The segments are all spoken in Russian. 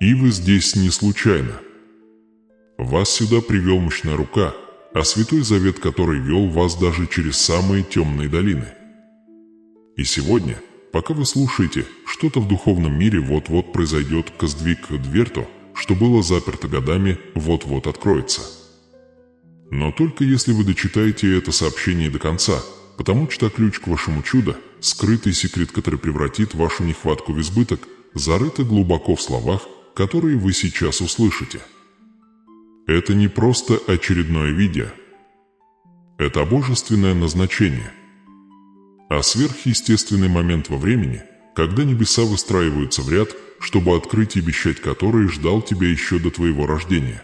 И вы здесь не случайно. Вас сюда привел мощная рука, а Святой Завет, который вел вас даже через самые темные долины. И сегодня, пока вы слушаете, что-то в духовном мире вот-вот произойдет, сдвиг дверто, что было заперто годами, вот-вот откроется. Но только если вы дочитаете это сообщение до конца, потому что ключ к вашему чуду, скрытый секрет, который превратит вашу нехватку в избыток, зарыто глубоко в словах, которые вы сейчас услышите. Это не просто очередное видео. Это божественное назначение. А сверхъестественный момент во времени, когда небеса выстраиваются в ряд, чтобы открыть и обещать который ждал тебя еще до твоего рождения.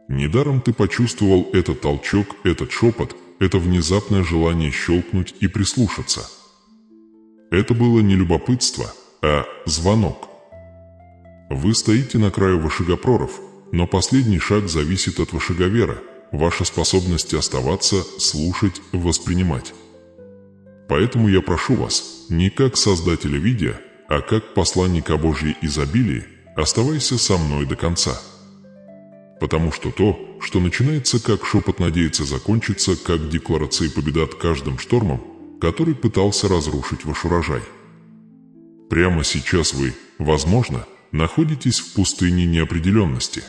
Недаром ты почувствовал этот толчок, этот шепот, это внезапное желание щелкнуть и прислушаться. Это было не любопытство, а звонок. Вы стоите на краю вышагопроров, но последний шаг зависит от вышаговера, ваша способность оставаться, слушать, воспринимать. Поэтому я прошу вас, не как создателя видео, а как посланника Божьей изобилия, оставайся со мной до конца. Потому что то, что начинается как шепот, надеется закончиться как декларация победы от каждым штормом, который пытался разрушить ваш урожай. Прямо сейчас вы, возможно, находитесь в пустыне неопределенности.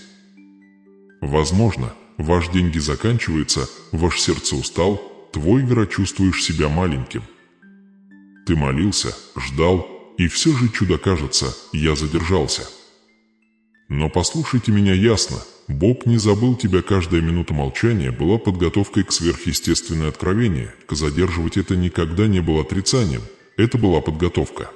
Возможно, ваш деньги заканчивается, ваше сердце устал, твой вера чувствуешь себя маленьким. Ты молился, ждал, и все же чудо кажется, я задержался. Но послушайте меня ясно, Бог не забыл тебя, каждая минута молчания была подготовкой к сверхъестественное откровение, задерживать это никогда не было отрицанием, это была подготовка.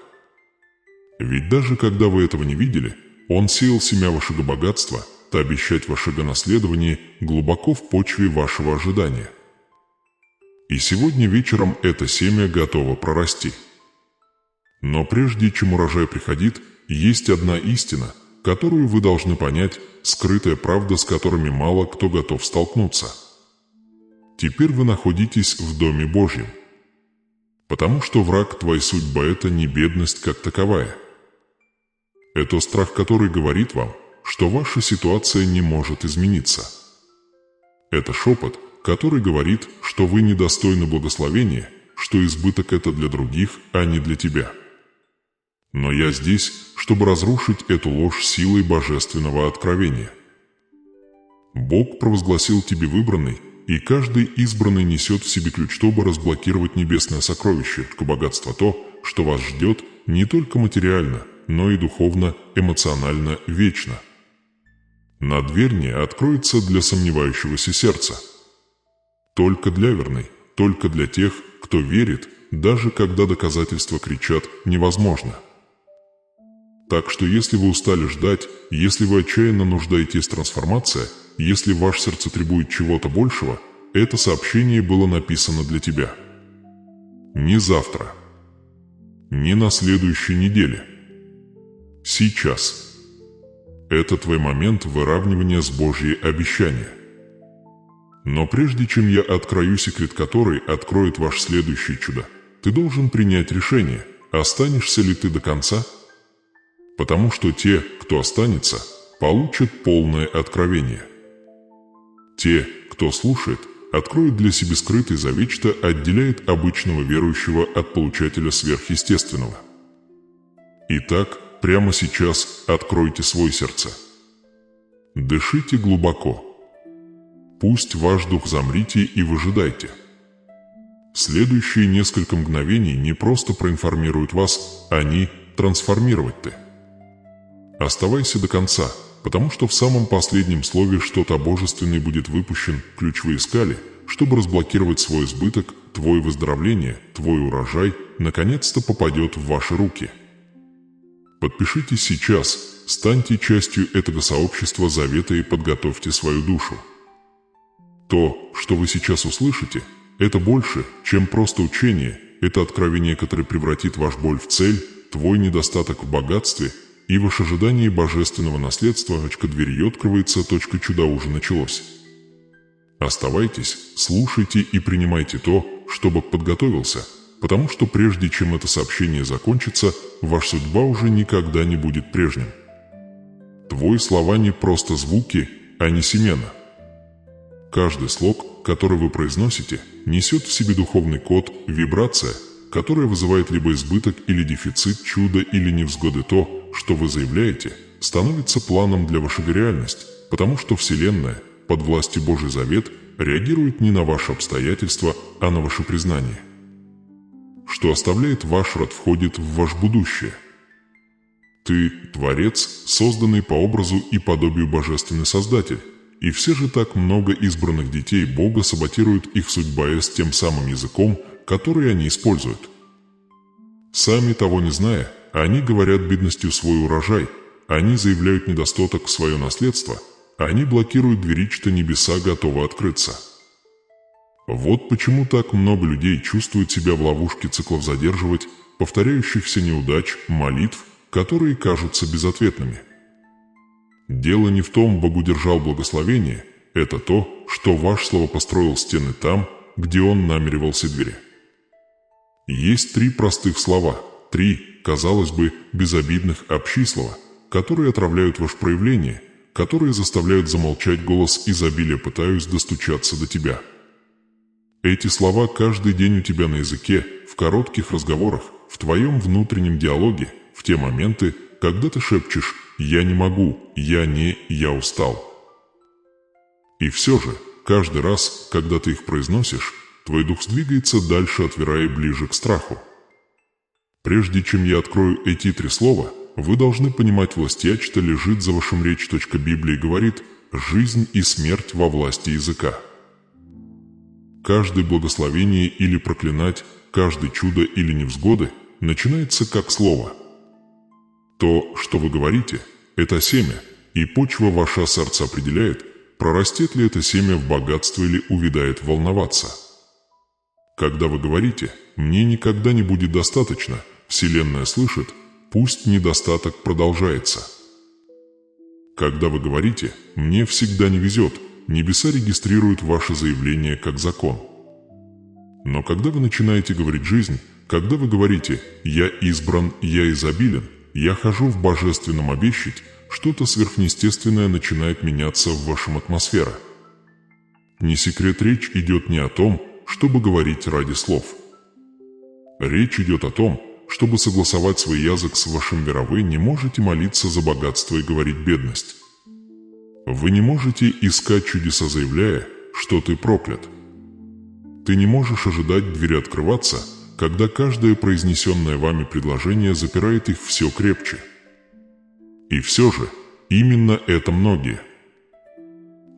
Ведь даже когда вы этого не видели, Он сеял семя вашего богатства, то обещать вашего наследования глубоко в почве вашего ожидания. И сегодня вечером это семя готово прорасти. Но прежде чем урожай приходит, есть одна истина, которую вы должны понять, скрытая правда, с которыми мало кто готов столкнуться. Теперь вы находитесь в Доме Божьем. Потому что враг твоей судьбы – это не бедность как таковая. Это страх, который говорит вам, что ваша ситуация не может измениться. Это шепот, который говорит, что вы недостойны благословения, что избыток – это для других, а не для тебя. Но я здесь, чтобы разрушить эту ложь силой божественного откровения. Бог провозгласил тебе выбранный, и каждый избранный несет в себе ключ, чтобы разблокировать небесное сокровище, богатство, то, что вас ждет не только материально, но и духовно, эмоционально, вечно. На дверь не откроется для сомневающегося сердца. Только для верной, только для тех, кто верит, даже когда доказательства кричат «невозможно». Так что если вы устали ждать, если вы отчаянно нуждаетесь в трансформации, если ваше сердце требует чего-то большего, это сообщение было написано для тебя. Не завтра. Не на следующей неделе. Сейчас. Это твой момент выравнивания с Божьей обещания. Но прежде чем я открою секрет, который откроет ваше следующее чудо, ты должен принять решение, останешься ли ты до конца. Потому что те, кто останется, получат полное откровение. Те, кто слушает, откроют для себя скрытый завет, что отделяет обычного верующего от получателя сверхъестественного. Итак, прямо сейчас откройте свое сердце. Дышите глубоко. Пусть ваш дух замрите и выжидайте. Следующие несколько мгновений не просто проинформируют вас, они трансформировать-то. Оставайся до конца, потому что в самом последнем слове что-то божественное будет выпущен, ключ вы искали, чтобы разблокировать свой избыток, твое выздоровление, твой урожай, наконец-то попадет в ваши руки. Подпишитесь сейчас, станьте частью этого сообщества завета и подготовьте свою душу. То, что вы сейчас услышите, это больше, чем просто учение, это откровение, которое превратит ваш боль в цель, твой недостаток в богатстве, и ваше ожидание божественного наследства, дверью открывается, чуда уже началось. Оставайтесь, слушайте и принимайте то, что Бог подготовился, потому что прежде чем это сообщение закончится, ваша судьба уже никогда не будет прежним. Твои слова не просто звуки, а не семена. Каждый слог, который вы произносите, несет в себе духовный код, вибрация, которая вызывает либо избыток или дефицит, чудо или невзгоды. То, что вы заявляете, становится планом для вашей реальности, потому что Вселенная, под властью Божий Завет, реагирует не на ваши обстоятельства, а на ваше признание. Что оставляет ваш род, входит в ваше будущее. Ты – Творец, созданный по образу и подобию Божественный Создатель, и все же так много избранных детей Бога саботируют их судьба с тем самым языком, который они используют. Сами того не зная, они говорят бедностью свой урожай, они заявляют недостаток в свое наследство, они блокируют двери, что небеса готовы открыться. Вот почему так много людей чувствуют себя в ловушке циклов задерживать, повторяющихся неудач, молитв, которые кажутся безответными. Дело не в том, Бог удержал благословение, это то, что ваш слово построил стены там, где он намеревался двери. Есть 3 простых слова, 3, казалось бы, безобидных общислова, которые отравляют ваше проявление, которые заставляют замолчать голос изобилия, пытаясь достучаться до тебя. Эти слова каждый день у тебя на языке, в коротких разговорах, в твоем внутреннем диалоге, в те моменты, когда ты шепчешь «я не могу», «я не», «я устал». И все же, каждый раз, когда ты их произносишь, твой дух сдвигается дальше от вера и ближе к страху. Прежде чем я открою эти 3 слова, вы должны понимать властия, что лежит за вашим речь. Библия говорит «жизнь и смерть во власти языка». Каждое благословение или проклинать, каждое чудо или невзгоды начинается как слово. То, что вы говорите, это семя, и почва ваше сердце определяет, прорастет ли это семя в богатство или увядает волноваться. Когда вы говорите «мне никогда не будет достаточно», Вселенная слышит «пусть недостаток продолжается». Когда вы говорите «мне всегда не везет», небеса регистрируют ваше заявление как закон. Но когда вы начинаете говорить жизнь, когда вы говорите «я избран, я изобилен», «я хожу в божественном обещать», что-то сверхъестественное начинает меняться в вашем атмосфере. Не секрет, речь идет не о том, чтобы говорить ради слов. Речь идет о том, чтобы согласовать свой язык с вашим верой. Вы не можете молиться за богатство и говорить бедность. Вы не можете искать чудеса, заявляя, что ты проклят. Ты не можешь ожидать двери открываться, когда каждое произнесенное вами предложение запирает их все крепче. И все же, именно это многие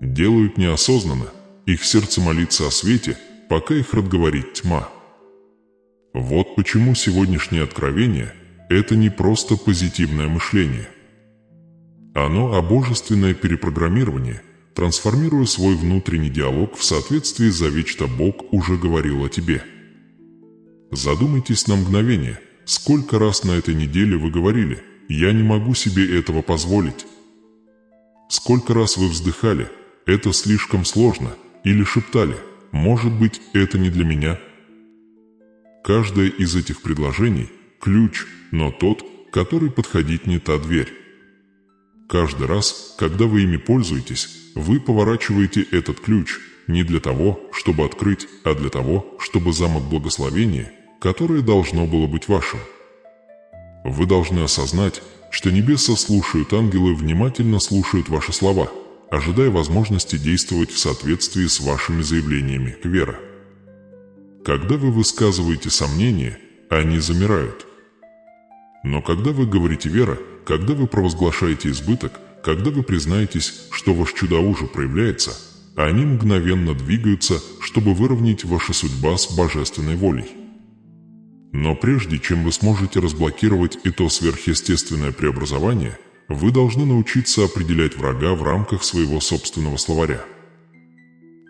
делают неосознанно, их сердце молится о свете, пока их рот говорит тьма. Вот почему сегодняшнее откровение – это не просто позитивное мышление. Оно обожественное перепрограммирование, трансформируя свой внутренний диалог в соответствии с заветом, что Бог уже говорил о тебе. Задумайтесь на мгновение, сколько раз на этой неделе вы говорили «я не могу себе этого позволить». Сколько раз вы вздыхали «это слишком сложно» или шептали «может быть, это не для меня». Каждое из этих предложений – ключ, но тот, который подходит не та дверь. Каждый раз, когда вы ими пользуетесь, вы поворачиваете этот ключ не для того, чтобы открыть, а для того, чтобы замок благословения, которое должно было быть вашим. Вы должны осознать, что небеса слушают, ангелы внимательно слушают ваши слова, ожидая возможности действовать в соответствии с вашими заявлениями веры. Когда вы высказываете сомнения, они замирают. Но когда вы говорите «вера», когда вы провозглашаете избыток, когда вы признаетесь, что ваш чудо уже проявляется, они мгновенно двигаются, чтобы выровнять вашу судьбу с божественной волей. Но прежде чем вы сможете разблокировать это сверхъестественное преобразование, вы должны научиться определять врага в рамках своего собственного словаря.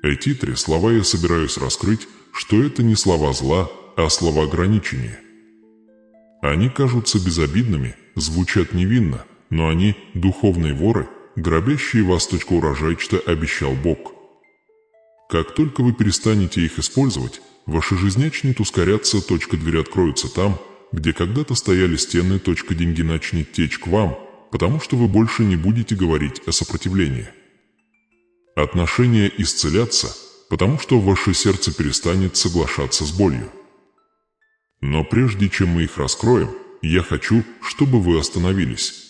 Эти 3 слова я собираюсь раскрыть, что это не слова зла, а слова ограничения. Они кажутся безобидными, звучат невинно, но они – духовные воры, грабящие вас. Урожай, что обещал Бог. Как только вы перестанете их использовать, ваша жизнь начнет ускоряться. Двери откроются там, где когда-то стояли стены. Деньги начнут течь к вам, потому что вы больше не будете говорить о сопротивлении. Отношения исцелятся, потому что ваше сердце перестанет соглашаться с болью. Но прежде чем мы их раскроем, я хочу, чтобы вы остановились.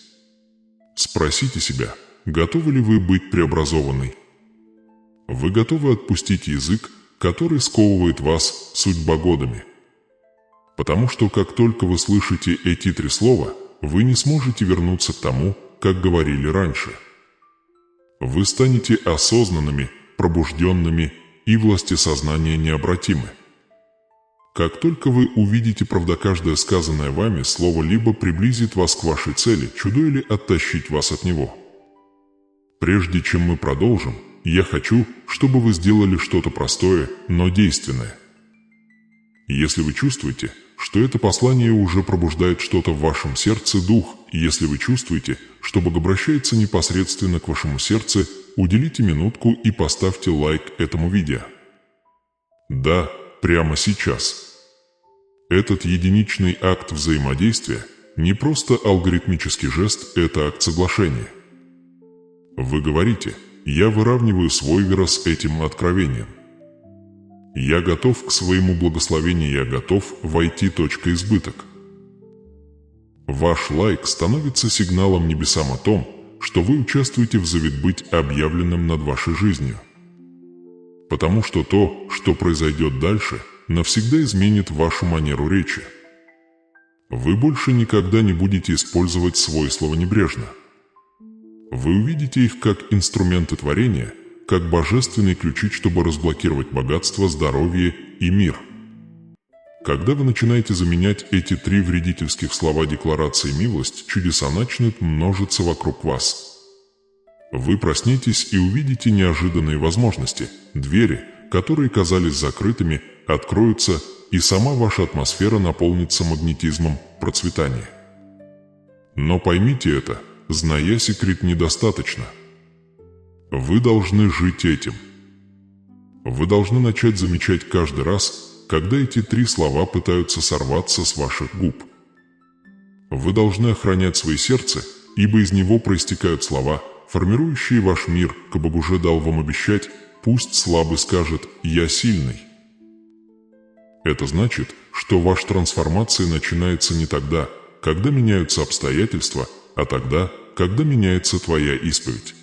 Спросите себя, готовы ли вы быть преобразованной? Вы готовы отпустить язык, который сковывает вас судьбогодами? Потому что как только вы слышите эти 3 слова, вы не сможете вернуться к тому, как говорили раньше. Вы станете осознанными, пробужденными, и властисознание необратимы. Как только вы увидите правда каждое сказанное вами слово либо приблизит вас к вашей цели, чудо или оттащить вас от него. Прежде чем мы продолжим, я хочу, чтобы вы сделали что-то простое, но действенное. Если вы чувствуете, что это послание уже пробуждает что-то в вашем сердце, дух, и если вы чувствуете, что Бог обращается непосредственно к вашему сердцу, уделите минутку и поставьте лайк этому видео. Да, прямо сейчас. Этот единичный акт взаимодействия не просто алгоритмический жест, это акт соглашения. Вы говорите: «Я выравниваю свой вера с этим откровением. Я готов к своему благословению, я готов войти точка избыток». Ваш лайк становится сигналом небесам о том, что вы участвуете в завет быть объявленным над вашей жизнью. Потому что то, что произойдет дальше, навсегда изменит вашу манеру речи. Вы больше никогда не будете использовать свой слово небрежно. Вы увидите их как инструменты творения, как божественные ключи, чтобы разблокировать богатство, здоровье и мир. Когда вы начинаете заменять эти 3 вредительских слова декларации «милость», чудеса начнут множиться вокруг вас. Вы проснетесь и увидите неожиданные возможности, двери, которые казались закрытыми, откроются, и сама ваша атмосфера наполнится магнетизмом процветания. Но поймите это, зная секрет, недостаточно. Вы должны жить этим. Вы должны начать замечать каждый раз, когда эти 3 слова пытаются сорваться с ваших губ. Вы должны охранять свое сердце, ибо из него проистекают слова, формирующие ваш мир. Как Бог уже дал вам обещать: «Пусть слабый скажет: я сильный». Это значит, что ваша трансформация начинается не тогда, когда меняются обстоятельства, а тогда, когда меняется твоя исповедь.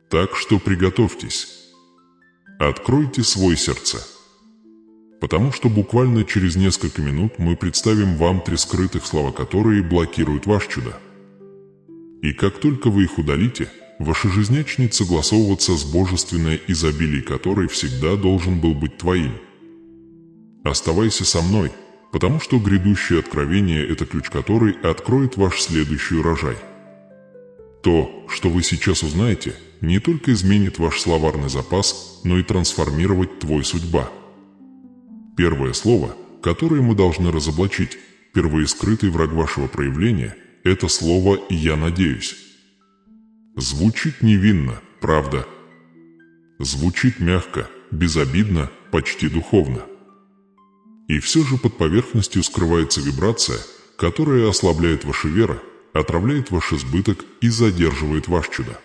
Так что приготовьтесь. Откройте свое сердце. Потому что буквально через несколько минут мы представим вам 3 скрытых слова, которые блокируют ваше чудо. И как только вы их удалите, ваша жизнь начнет согласовываться с божественное изобилие, которое всегда должен был быть твоим. Оставайся со мной, потому что грядущее откровение – это ключ, который откроет ваш следующий урожай. То, что вы сейчас узнаете, не только изменит ваш словарный запас, но и трансформировать твою судьбу. Первое слово, которое мы должны разоблачить, впервые скрытый враг вашего проявления – это слово «я надеюсь». Звучит невинно, правда? Звучит мягко, безобидно, почти духовно. И все же под поверхностью скрывается вибрация, которая ослабляет вашу веру, отравляет ваш избыток и задерживает ваше чудо.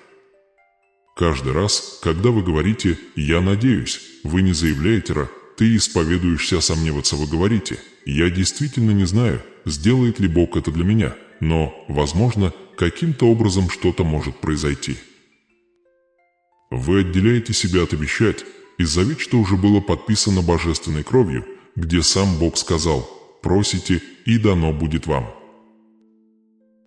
Каждый раз, когда вы говорите «я надеюсь», вы не заявляете «ты исповедуешься сомневаться», вы говорите «я действительно не знаю, сделает ли Бог это для меня, но, возможно, каким-то образом что-то может произойти». Вы отделяете себя от обещать, из завет, что уже было подписано божественной кровью, где сам Бог сказал: «Просите, и дано будет вам».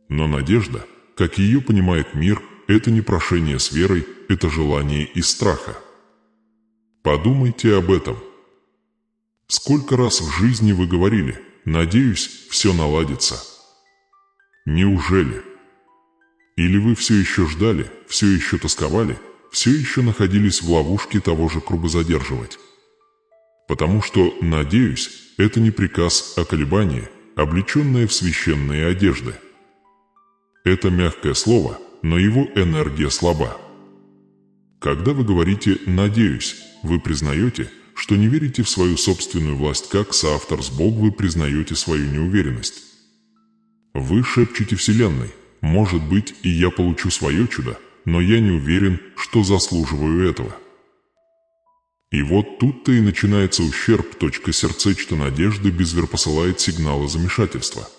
Но надежда, как ее понимает мир, это не прошение с верой, это желание из страха. Подумайте об этом. Сколько раз в жизни вы говорили: «Надеюсь, все наладится». Неужели? Или вы все еще ждали, все еще тосковали, все еще находились в ловушке того же круга задерживать? Потому что «надеюсь» — это не приказ, а колебание, облеченное в священные одежды. Это мягкое слово, но его энергия слаба. Когда вы говорите «надеюсь», вы признаете, что не верите в свою собственную власть, как соавтор с Богом вы признаете свою неуверенность. Вы шепчете Вселенной: может быть, и я получу свое чудо, но я не уверен, что заслуживаю этого. И вот тут-то и начинается ущерб. Сердцечко надежды Безвер посылает сигналы замешательства.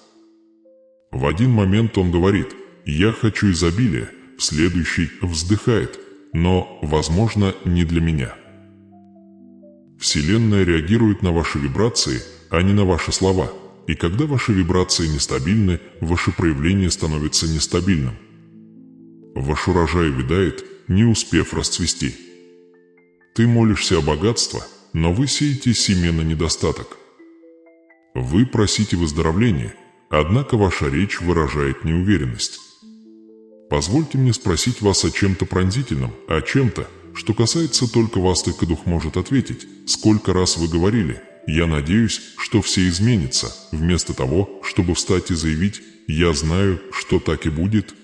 В один момент он говорит: «Я хочу изобилия», в следующий вздыхает: «Но, возможно, не для меня». Вселенная реагирует на ваши вибрации, а не на ваши слова, и когда ваши вибрации нестабильны, ваше проявление становится нестабильным. Ваш урожай увядает, не успев расцвести. Ты молишься о богатстве, но вы сеете семя на недостаток. Вы просите выздоровления, однако ваша речь выражает неуверенность. Позвольте мне спросить вас о чем-то пронзительном, о чем-то, что касается только вас, только дух может ответить. Сколько раз вы говорили: «Я надеюсь, что все изменится», вместо того, чтобы встать и заявить: «Я знаю, что так и будет»?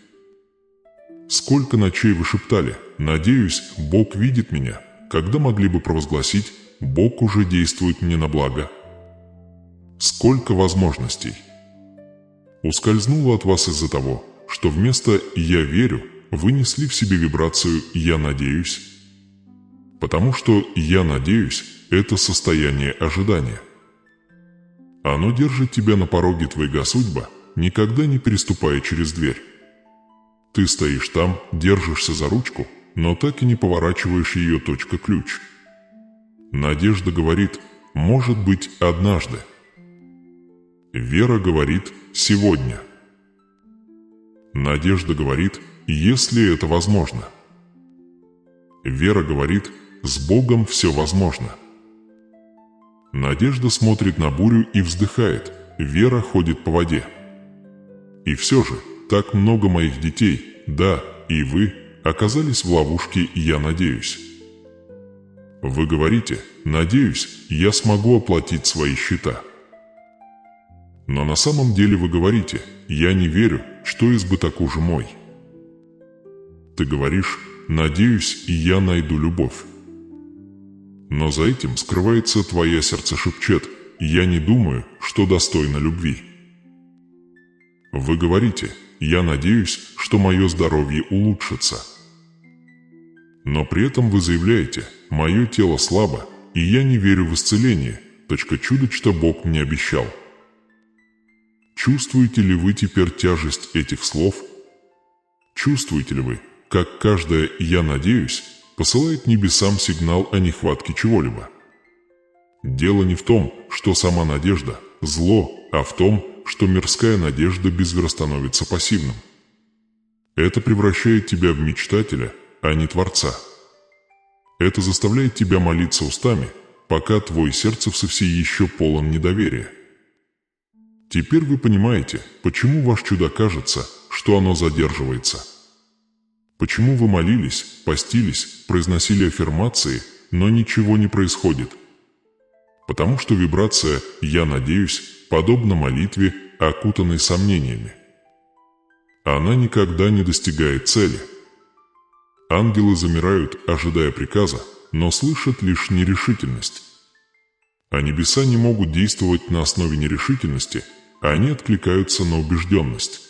Сколько ночей вы шептали: «Надеюсь, Бог видит меня», когда могли бы провозгласить: «Бог уже действует мне на благо»? Сколько возможностей ускользнуло от вас из-за того, что вместо «я верю» вы несли в себе вибрацию «я надеюсь»? Потому что «я надеюсь» — это состояние ожидания. Оно держит тебя на пороге твоего судьбы, никогда не переступая через дверь. Ты стоишь там, держишься за ручку, но так и не поворачиваешь ее. Ключ. Надежда говорит: «Может быть, однажды». Вера говорит: «Сегодня». Надежда говорит: «Если это возможно». Вера говорит: «С Богом все возможно». Надежда смотрит на бурю и вздыхает, вера ходит по воде. И все же, так много моих детей, да, и вы, оказались в ловушке «я надеюсь». Вы говорите: «Надеюсь, я смогу оплатить свои счета». Но на самом деле вы говорите: «Я не верю, что избыток уже мой». Ты говоришь: «Надеюсь, я найду любовь». Но за этим скрывается твое сердце шепчет: «Я не думаю, что достойна любви». Вы говорите: «Я надеюсь, что мое здоровье улучшится». Но при этом вы заявляете: «Мое тело слабо, и я не верю в исцеление. Чудо, что Бог мне обещал». Чувствуете ли вы теперь тяжесть этих слов? Чувствуете ли вы, как каждое «я надеюсь» посылает небесам сигнал о нехватке чего-либо? Дело не в том, что сама надежда – зло, а в том, что мирская надежда Безвер становится пассивным. Это превращает тебя в мечтателя, а не Творца. Это заставляет тебя молиться устами, пока твой сердце все еще полон недоверия. Теперь вы понимаете, почему ваш чудо кажется, что оно задерживается. Почему вы молились, постились, произносили аффирмации, но ничего не происходит. Потому что вибрация «я надеюсь» подобна молитве, окутанной сомнениями. Она никогда не достигает цели. Ангелы замирают, ожидая приказа, но слышат лишь нерешительность. А небеса не могут действовать на основе нерешительности, они откликаются на убежденность.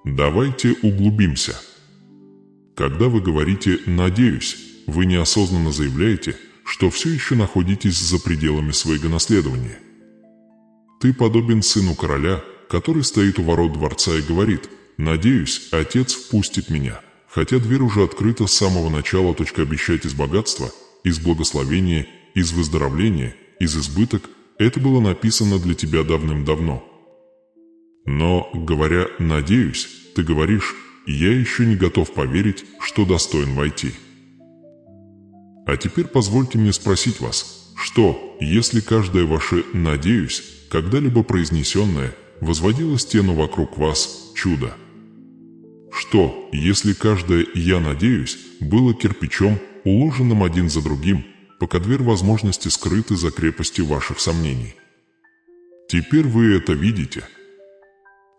Давайте углубимся. Когда вы говорите «надеюсь», вы неосознанно заявляете, что все еще находитесь за пределами своего наследования. Ты подобен сыну короля, который стоит у ворот дворца и говорит: «Надеюсь, отец впустит меня», хотя дверь уже открыта с самого начала. Обещать из богатства, из благословения, из выздоровления, из избыток – это было написано для тебя давным-давно. Но, говоря «надеюсь», ты говоришь: «Я еще не готов поверить, что достоин войти». А теперь позвольте мне спросить вас, что, если каждое ваше «надеюсь», когда-либо произнесенное, возводило стену вокруг вас чудо? Что, если каждое «я надеюсь» было кирпичом, уложенным один за другим, пока дверь возможности скрыты за крепостью ваших сомнений? Теперь вы это видите.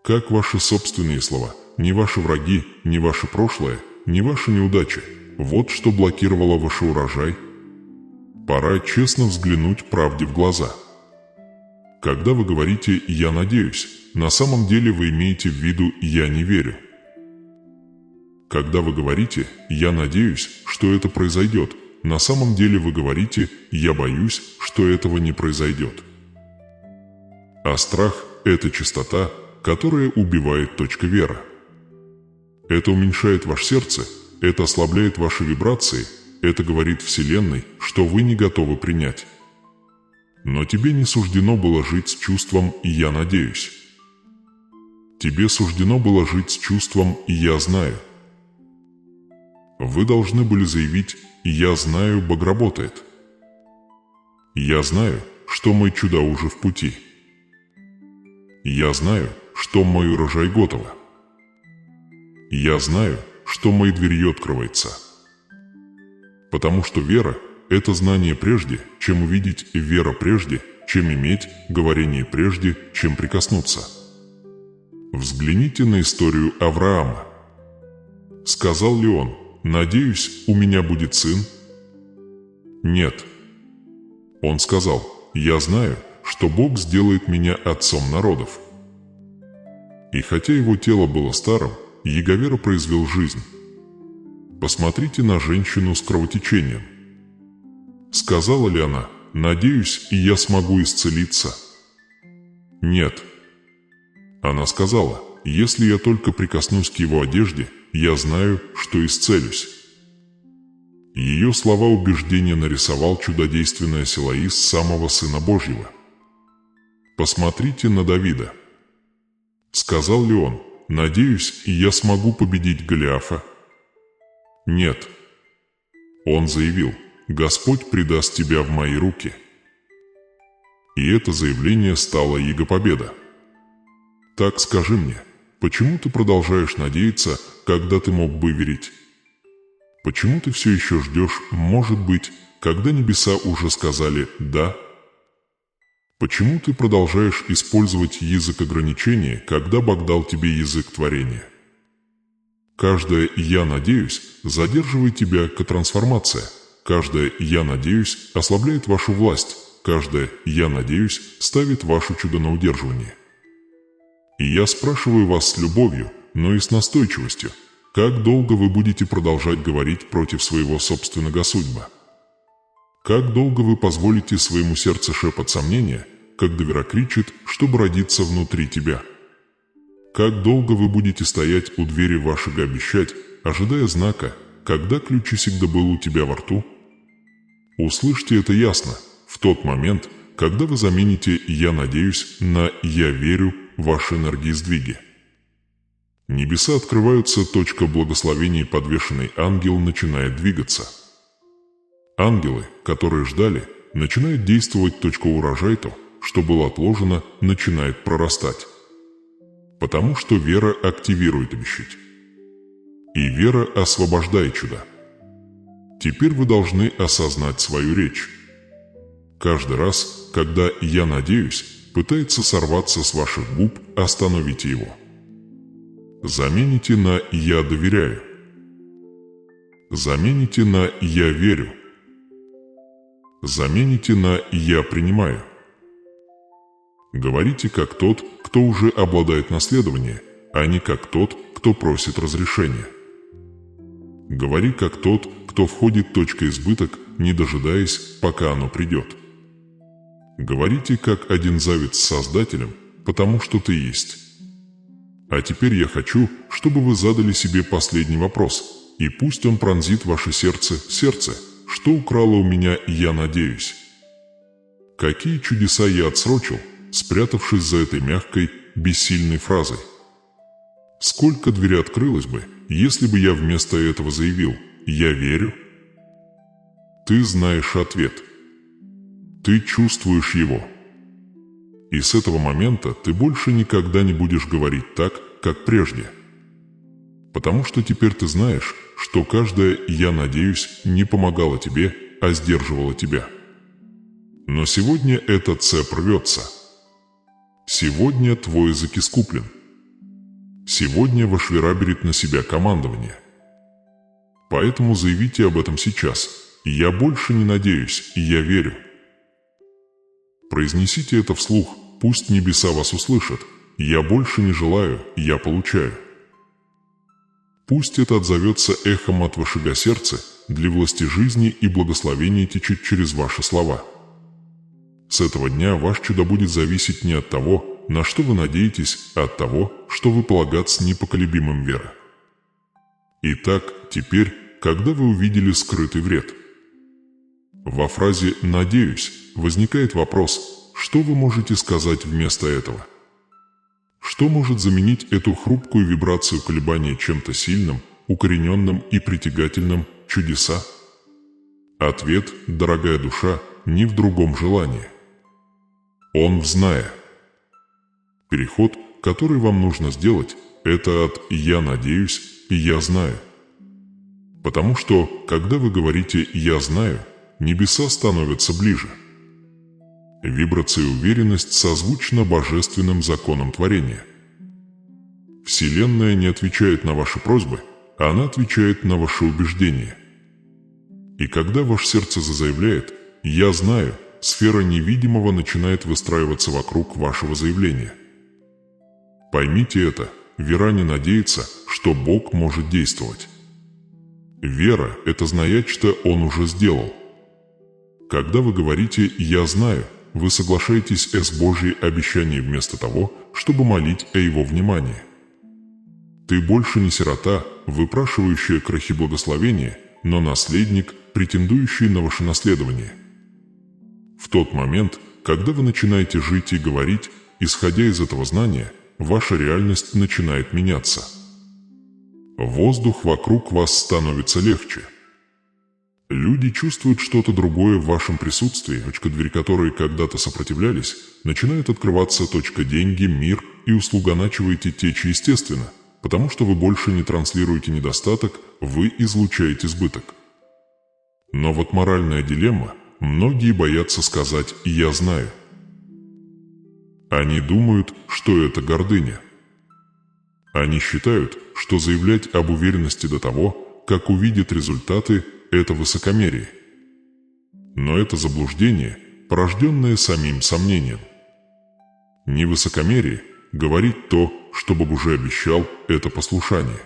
Как ваши собственные слова, ни ваши враги, ни ваше прошлое, ни ваши неудачи. Вот что блокировало ваш урожай. Пора честно взглянуть правде в глаза. Когда вы говорите «я надеюсь», на самом деле вы имеете в виду «я не верю». Когда вы говорите «я надеюсь, что это произойдет», на самом деле вы говорите «я боюсь, что этого не произойдет». А страх – это частота, которая убивает точка вера. Это уменьшает ваше сердце, это ослабляет ваши вибрации, это говорит Вселенной, что вы не готовы принять. Но тебе не суждено было жить с чувством «я надеюсь». Тебе суждено было жить с чувством «я знаю». Вы должны были заявить «я знаю, Бог работает». Я знаю, что мои чуда уже в пути. Я знаю, что мой урожай готово. Я знаю, что моей дверью открывается. Потому что вера – это знание прежде, чем увидеть, вера прежде, чем иметь, говорение прежде, чем прикоснуться. Взгляните на историю Авраама. Сказал ли он: «Надеюсь, у меня будет сын»? Нет. Он сказал: «Я знаю, что Бог сделает меня отцом народов». И хотя его тело было старым, Яговера произвел жизнь. Посмотрите на женщину с кровотечением. Сказала ли она: «Надеюсь, и я смогу исцелиться»? Нет. Она сказала: «Если я только прикоснусь к его одежде, я знаю, что исцелюсь». Ее слова убеждения нарисовал чудодейственный Силаис, самого Сына Божьего. Посмотрите на Давида. Сказал ли он: «Надеюсь, и я смогу победить Голиафа»? Нет. Он заявил: «Господь предаст тебя в мои руки». И это заявление стало его победа. Так скажи мне, почему ты продолжаешь надеяться, когда ты мог бы верить? Почему ты все еще ждешь «может быть», когда небеса уже сказали «да»? Почему ты продолжаешь использовать язык ограничения, когда Бог дал тебе язык творения? Каждое «я надеюсь» задерживает тебя к трансформации. Каждое «я надеюсь» ослабляет вашу власть. Каждое «я надеюсь» ставит ваше чудо на удерживание. И я спрашиваю вас с любовью, но и с настойчивостью, как долго вы будете продолжать говорить против своего собственного судьба? Как долго вы позволите своему сердцу шепот сомнения, когда вера кричит, чтобы родиться внутри тебя? Как долго вы будете стоять у двери вашего обещать, ожидая знака, когда ключ всегда был у тебя во рту? Услышьте это ясно, в тот момент, когда вы замените «я надеюсь» на «я верю» ваши энергии сдвиги. Небеса открываются, точка благословения, подвешенный ангел начинает двигаться. Ангелы, которые ждали, начинают действовать, точка урожай, то, что было отложено, начинает прорастать. Потому что вера активирует обещать. И вера освобождает чудо. Теперь вы должны осознать свою речь. Каждый раз, когда «я надеюсь» пытается сорваться с ваших губ, остановите его. Замените на «я доверяю». Замените на «я верю». Замените на «я принимаю». Говорите как тот, кто уже обладает наследованием, а не как тот, кто просит разрешения. Говори как тот, кто входит в точку избыток, не дожидаясь, пока оно придет. Говорите как один завет с Создателем, потому что ты есть. А теперь я хочу, чтобы вы задали себе последний вопрос, и пусть он пронзит ваше сердце, что украло у меня «я надеюсь». Какие чудеса я отсрочил, спрятавшись за этой мягкой, бессильной фразой? Сколько дверей открылось бы, если бы я вместо этого заявил «я верю»? Ты знаешь ответ. Ты чувствуешь его. И с этого момента ты больше никогда не будешь говорить так, как прежде. Потому что теперь ты знаешь, что каждое «я надеюсь» не помогало тебе, а сдерживало тебя. Но сегодня этот цепь рвется. Сегодня твой язык искуплен. Сегодня ваш вера берет на себя командование. Поэтому заявите об этом сейчас. «Я больше не надеюсь, и я верю». Произнесите это вслух, пусть небеса вас услышат. Я больше не желаю, я получаю. Пусть это отзовется эхом от вашего сердца, для власти жизни и благословения течет через ваши слова. С этого дня ваш чудо будет зависеть не от того, на что вы надеетесь, а от того, что вы полагать с непоколебимым верой. Итак, теперь, когда вы увидели скрытый вред, во фразе «надеюсь» возникает вопрос, что вы можете сказать вместо этого? Что может заменить эту хрупкую вибрацию колебания чем-то сильным, укорененным и притягательным, чудеса? Ответ, дорогая душа, не в другом желании. Он в «зная». Переход, который вам нужно сделать, это от «я надеюсь» и «я знаю». Потому что, когда вы говорите «я знаю», небеса становятся ближе. Вибрация и уверенность созвучна божественным законам творения. Вселенная не отвечает на ваши просьбы, она отвечает на ваши убеждения. И когда ваше сердце заявляет «я знаю», сфера невидимого начинает выстраиваться вокруг вашего заявления. Поймите это, вера не надеется, что Бог может действовать. Вера – это знать, что Он уже сделал. Когда вы говорите «я знаю», вы соглашаетесь с Божьим обещанием вместо того, чтобы молить о Его внимании. Ты больше не сирота, выпрашивающая крахи благословения, но наследник, претендующий на ваше наследование. В тот момент, когда вы начинаете жить и говорить, исходя из этого знания, ваша реальность начинает меняться. Воздух вокруг вас становится легче. Люди чувствуют что-то другое в вашем присутствии, двери которой когда-то сопротивлялись, начинают открываться. Деньги, мир и услуга начиваете течь естественно, потому что вы больше не транслируете недостаток, вы излучаете избыток. Но вот моральная дилемма, многие боятся сказать «я знаю». Они думают, что это гордыня. Они считают, что заявлять об уверенности до того, как увидят результаты, это высокомерие. Но это заблуждение, порожденное самим сомнением. Не высокомерие, говорить то, что Бог уже обещал, это послушание.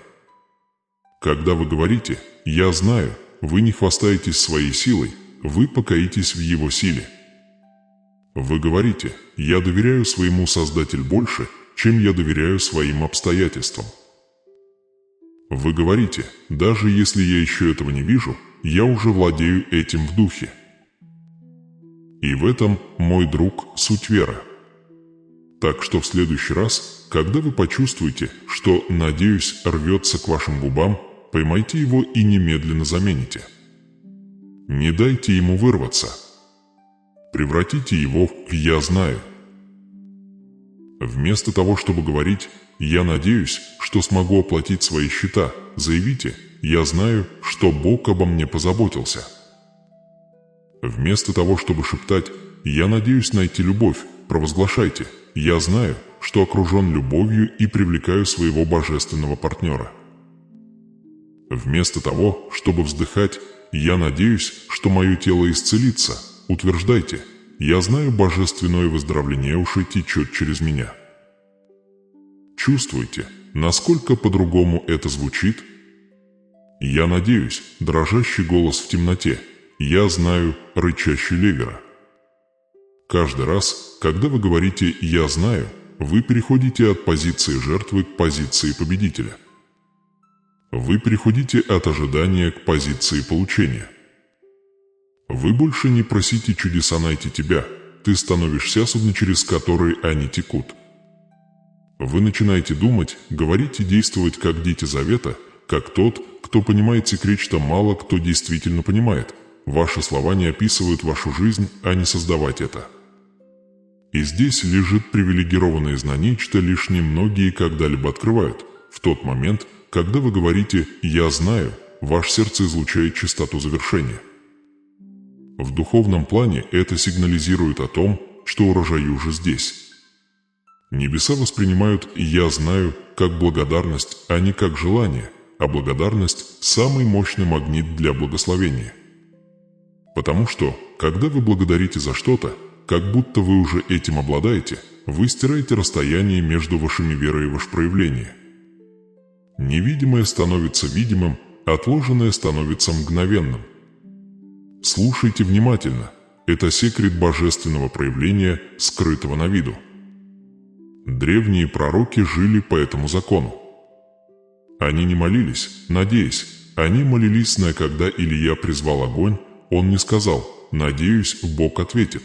Когда вы говорите «я знаю», вы не хвастаетесь своей силой, вы покоитесь в Его силе. Вы говорите «я доверяю своему Создателю больше, чем я доверяю своим обстоятельствам». Вы говорите «даже если я еще этого не вижу, я уже владею этим в духе». И в этом, мой друг, суть вера. Так что в следующий раз, когда вы почувствуете, что «надеюсь» рвется к вашим губам, поймайте его и немедленно замените. Не дайте ему вырваться. Превратите его в «я знаю». Вместо того, чтобы говорить «я надеюсь, что смогу оплатить свои счета», заявите «я знаю, что Бог обо мне позаботился». Вместо того, чтобы шептать «я надеюсь найти любовь», провозглашайте «я знаю, что окружен любовью и привлекаю своего божественного партнера». Вместо того, чтобы вздыхать «я надеюсь, что мое тело исцелится», утверждайте «я знаю, божественное выздоровление уже течет через меня». Чувствуете, насколько по-другому это звучит? «Я надеюсь», дрожащий голос в темноте, «я знаю», рычащий левера. Каждый раз, когда вы говорите «я знаю», вы переходите от позиции жертвы к позиции победителя. Вы переходите от ожидания к позиции получения. Вы больше не просите чудеса найти тебя, ты становишься судно, через которые они текут. Вы начинаете думать, говорить и действовать как дети завета, как тот, кто понимает секрет, что мало кто действительно понимает. Ваши слова не описывают вашу жизнь, а не создавать это. И здесь лежит привилегированное знание, что лишь немногие когда-либо открывают. В тот момент, когда вы говорите «я знаю», ваше сердце излучает чистоту завершения. В духовном плане это сигнализирует о том, что урожай уже здесь. Небеса воспринимают «я знаю» как благодарность, а не как желание, а благодарность – самый мощный магнит для благословения. Потому что, когда вы благодарите за что-то, как будто вы уже этим обладаете, вы стираете расстояние между вашими верой и ваше проявление. Невидимое становится видимым, отложенное становится мгновенным. Слушайте внимательно. Это секрет божественного проявления, скрытого на виду. Древние пророки жили по этому закону. Они не молились, надеясь. Они молились, зная, когда Илия призвал огонь, он не сказал: «Надеюсь, Бог ответит».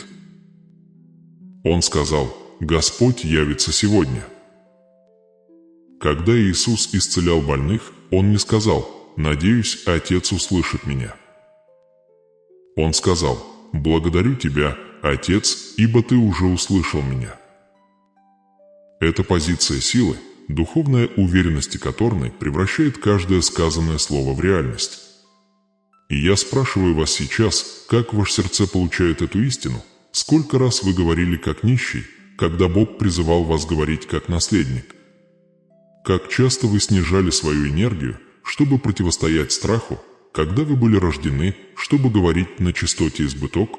Он сказал: «Господь явится сегодня». Когда Иисус исцелял больных, Он не сказал: «Надеюсь, Отец услышит меня». Он сказал: «Благодарю Тебя, Отец, ибо Ты уже услышал меня». Это позиция силы, духовная уверенность которой превращает каждое сказанное слово в реальность. И я спрашиваю вас сейчас, как ваше сердце получает эту истину? Сколько раз вы говорили как нищий, когда Бог призывал вас говорить как наследник? Как часто вы снижали свою энергию, чтобы противостоять страху, когда вы были рождены, чтобы говорить на частоте избыток?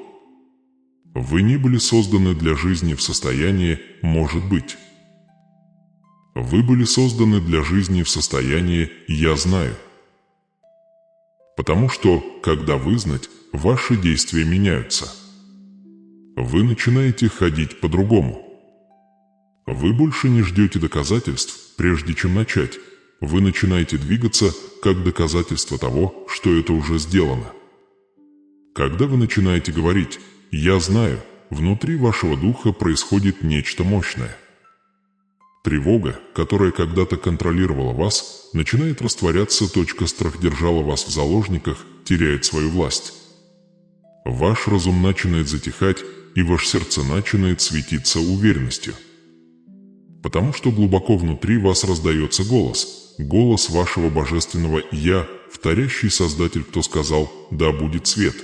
Вы не были созданы для жизни в состоянии «может быть». Вы были созданы для жизни в состоянии «я знаю». Потому что, когда вы знать, ваши действия меняются. Вы начинаете ходить по-другому. Вы больше не ждете доказательств, прежде чем начать. Вы начинаете двигаться как доказательство того, что это уже сделано. Когда вы начинаете говорить «я знаю», внутри вашего духа происходит нечто мощное. Тревога, которая когда-то контролировала вас, начинает растворяться, страх держала вас в заложниках, теряет свою власть. Ваш разум начинает затихать, и ваше сердце начинает светиться уверенностью. Потому что глубоко внутри вас раздается голос вашего божественного «Я», вторящий Создатель, кто сказал «Да будет свет».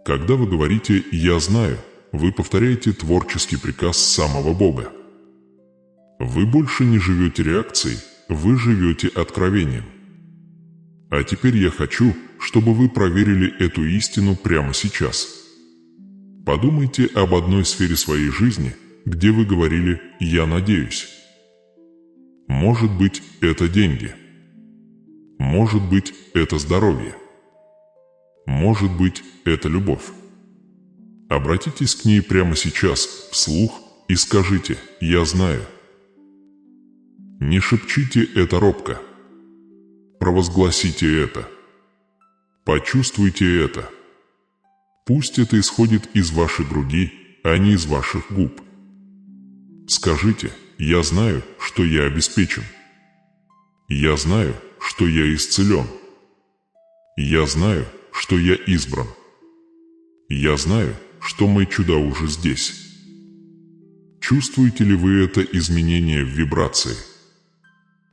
Когда вы говорите «Я знаю», вы повторяете творческий приказ самого Бога. Вы больше не живете реакцией, вы живете откровением. А теперь я хочу, чтобы вы проверили эту истину прямо сейчас. Подумайте об одной сфере своей жизни, где вы говорили «я надеюсь». Может быть, это деньги. Может быть, это здоровье. Может быть, это любовь. Обратитесь к ней прямо сейчас, вслух, и скажите «я знаю». Не шепчите это робко. Провозгласите это. Почувствуйте это. Пусть это исходит из вашей груди, а не из ваших губ. Скажите: «Я знаю, что я обеспечен. Я знаю, что я исцелен. Я знаю, что я избран. Я знаю, что мои чуда уже здесь». Чувствуете ли вы это изменение в вибрации?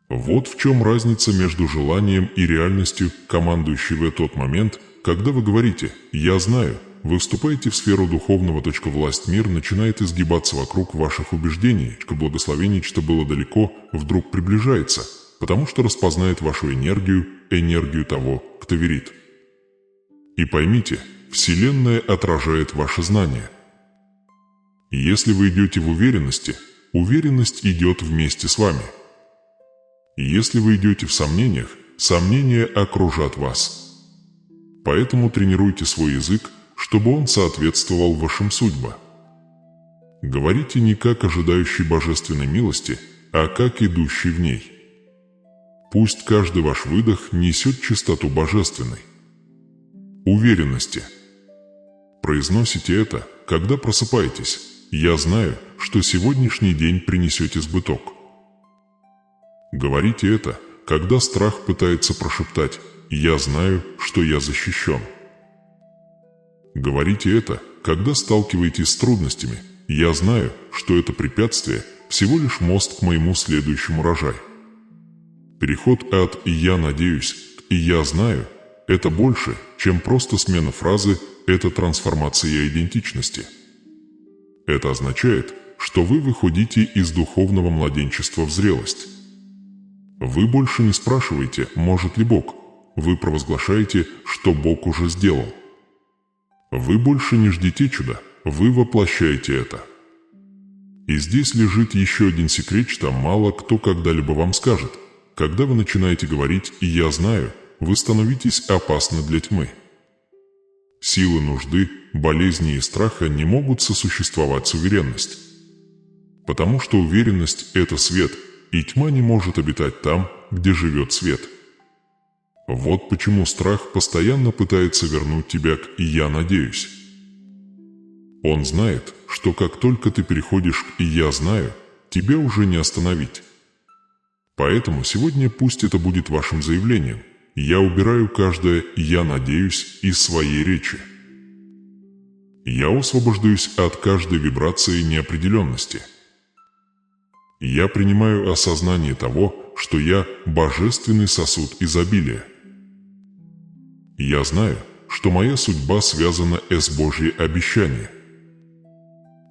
Вот в чем разница между желанием и реальностью, командующей в тот момент, когда вы говорите «я знаю», вы вступаете в сферу духовного. Власть мир начинает изгибаться вокруг ваших убеждений, благословение, что было далеко, вдруг приближается, потому что распознает вашу энергию того, кто верит. И поймите, Вселенная отражает ваше знание. Если вы идете в уверенности, уверенность идет вместе с вами. Если вы идете в сомнениях, сомнения окружат вас. Поэтому тренируйте свой язык, чтобы он соответствовал вашим судьбам. Говорите не как ожидающий божественной милости, а как идущий в ней. Пусть каждый ваш выдох несет чистоту божественной уверенности. Произносите это, когда просыпаетесь. «Я знаю, что сегодняшний день принесет избыток». Говорите это, когда страх пытается прошептать «Я знаю, что я защищен». Говорите это, когда сталкиваетесь с трудностями. «Я знаю, что это препятствие – всего лишь мост к моему следующему рожаю». Переход от «я надеюсь» к «я знаю» – это больше, чем просто смена фразы, это трансформация идентичности. Это означает, что вы выходите из духовного младенчества в зрелость. Вы больше не спрашиваете, может ли Бог. Вы провозглашаете, что Бог уже сделал. Вы больше не ждете чуда, вы воплощаете это. И здесь лежит еще один секрет, что мало кто когда-либо вам скажет. Когда вы начинаете говорить «и я знаю», вы становитесь опасны для тьмы. Силы нужды, болезни и страха не могут сосуществовать с уверенностью. Потому что уверенность – это свет, и тьма не может обитать там, где живет свет. Вот почему страх постоянно пытается вернуть тебя к «и я надеюсь». Он знает, что как только ты переходишь к «и я знаю», тебя уже не остановить. Поэтому сегодня пусть это будет вашим заявлением. Я убираю каждое «я надеюсь» из своей речи. Я освобождаюсь от каждой вибрации неопределенности. Я принимаю осознание того, что я божественный сосуд изобилия. Я знаю, что моя судьба связана с Божьим обещанием.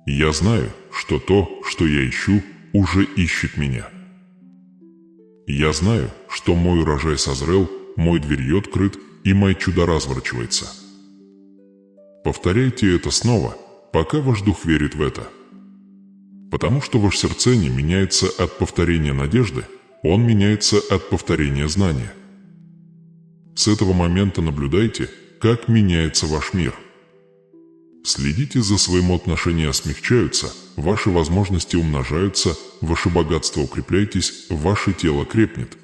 Я знаю, что то, что я ищу, уже ищет меня. Я знаю, что мой урожай созрел, мой дверь открыт, и мое чудо разворачивается. Повторяйте это снова, пока ваш дух верит в это. Потому что ваше сердце не меняется от повторения надежды, он меняется от повторения знания. С этого момента наблюдайте, как меняется ваш мир. Следите за своим отношением смягчаются, ваши возможности умножаются, ваше богатство укрепляйтесь, ваше тело крепнет.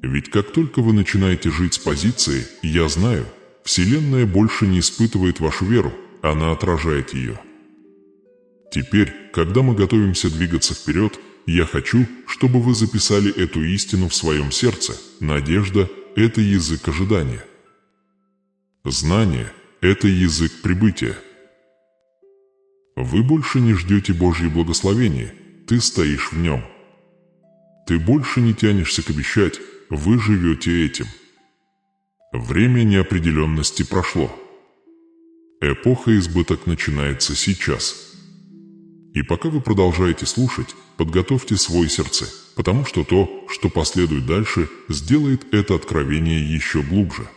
Ведь как только вы начинаете жить с позиции «я знаю», Вселенная больше не испытывает вашу веру, она отражает ее. Теперь, когда мы готовимся двигаться вперед, я хочу, чтобы вы записали эту истину в своем сердце. Надежда – это язык ожидания. Знание – это язык прибытия. Вы больше не ждете Божье благословение, ты стоишь в нем. Ты больше не тянешься к обещать, вы живете этим. Время неопределенности прошло. Эпоха избыток начинается сейчас. И пока вы продолжаете слушать, подготовьте свое сердце, потому что то, что последует дальше, сделает это откровение еще глубже.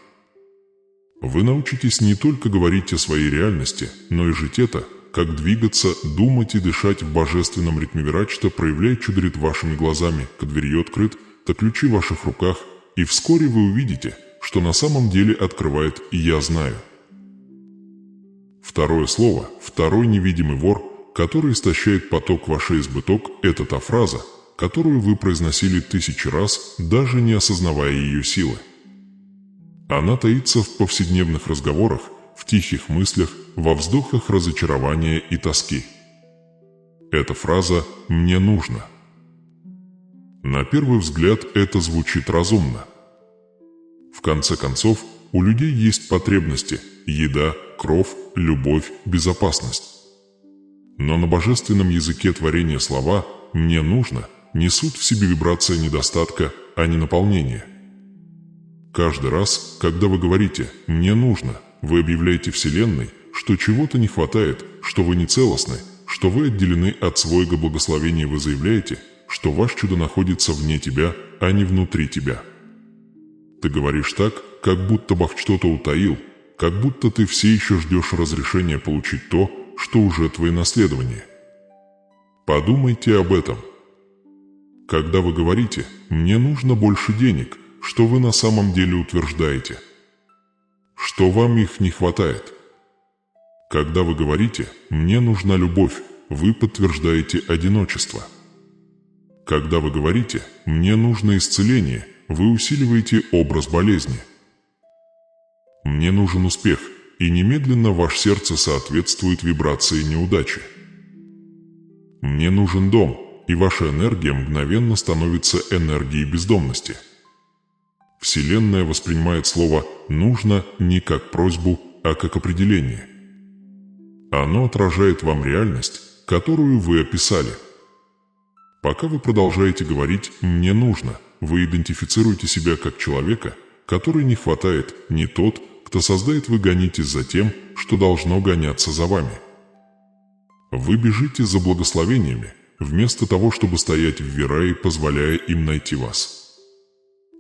Вы научитесь не только говорить о своей реальности, но и жить это, как двигаться, думать и дышать в божественном ритме вирачта, проявляя чудо вашими глазами, к двери открыт, то ключи в ваших руках, и вскоре вы увидите, что на самом деле открывает «и я знаю». Второе слово, второй невидимый вор, который истощает поток вашей избыток, это та фраза, которую вы произносили 1000 раз, даже не осознавая ее силы. Она таится в повседневных разговорах, в тихих мыслях, во вздохах разочарования и тоски. Эта фраза «мне нужно». На первый взгляд это звучит разумно. В конце концов, у людей есть потребности – еда, кров, любовь, безопасность. Но на божественном языке творения слова «мне нужно» несут в себе вибрации недостатка, а не наполнения. Каждый раз, когда вы говорите «мне нужно», вы объявляете Вселенной, что чего-то не хватает, что вы не целостны, что вы отделены от своего благословения, вы заявляете, что ваше чудо находится вне тебя, а не внутри тебя. Ты говоришь так, как будто Бог что-то утаил, как будто ты все еще ждешь разрешения получить то, что уже твое наследование. Подумайте об этом. Когда вы говорите «мне нужно больше денег», что вы на самом деле утверждаете? Что вам их не хватает? Когда вы говорите «мне нужна любовь», вы подтверждаете одиночество. Когда вы говорите «мне нужно исцеление», вы усиливаете образ болезни. Мне нужен успех, и немедленно ваше сердце соответствует вибрации неудачи. Мне нужен дом, и ваша энергия мгновенно становится энергией бездомности. Вселенная воспринимает слово «нужно» не как просьбу, а как определение. Оно отражает вам реальность, которую вы описали. Пока вы продолжаете говорить «мне нужно», вы идентифицируете себя как человека, который не хватает, не тот, кто создает, вы гонитесь за тем, что должно гоняться за вами. Вы бежите за благословениями, вместо того, чтобы стоять в вирае, позволяя им найти вас.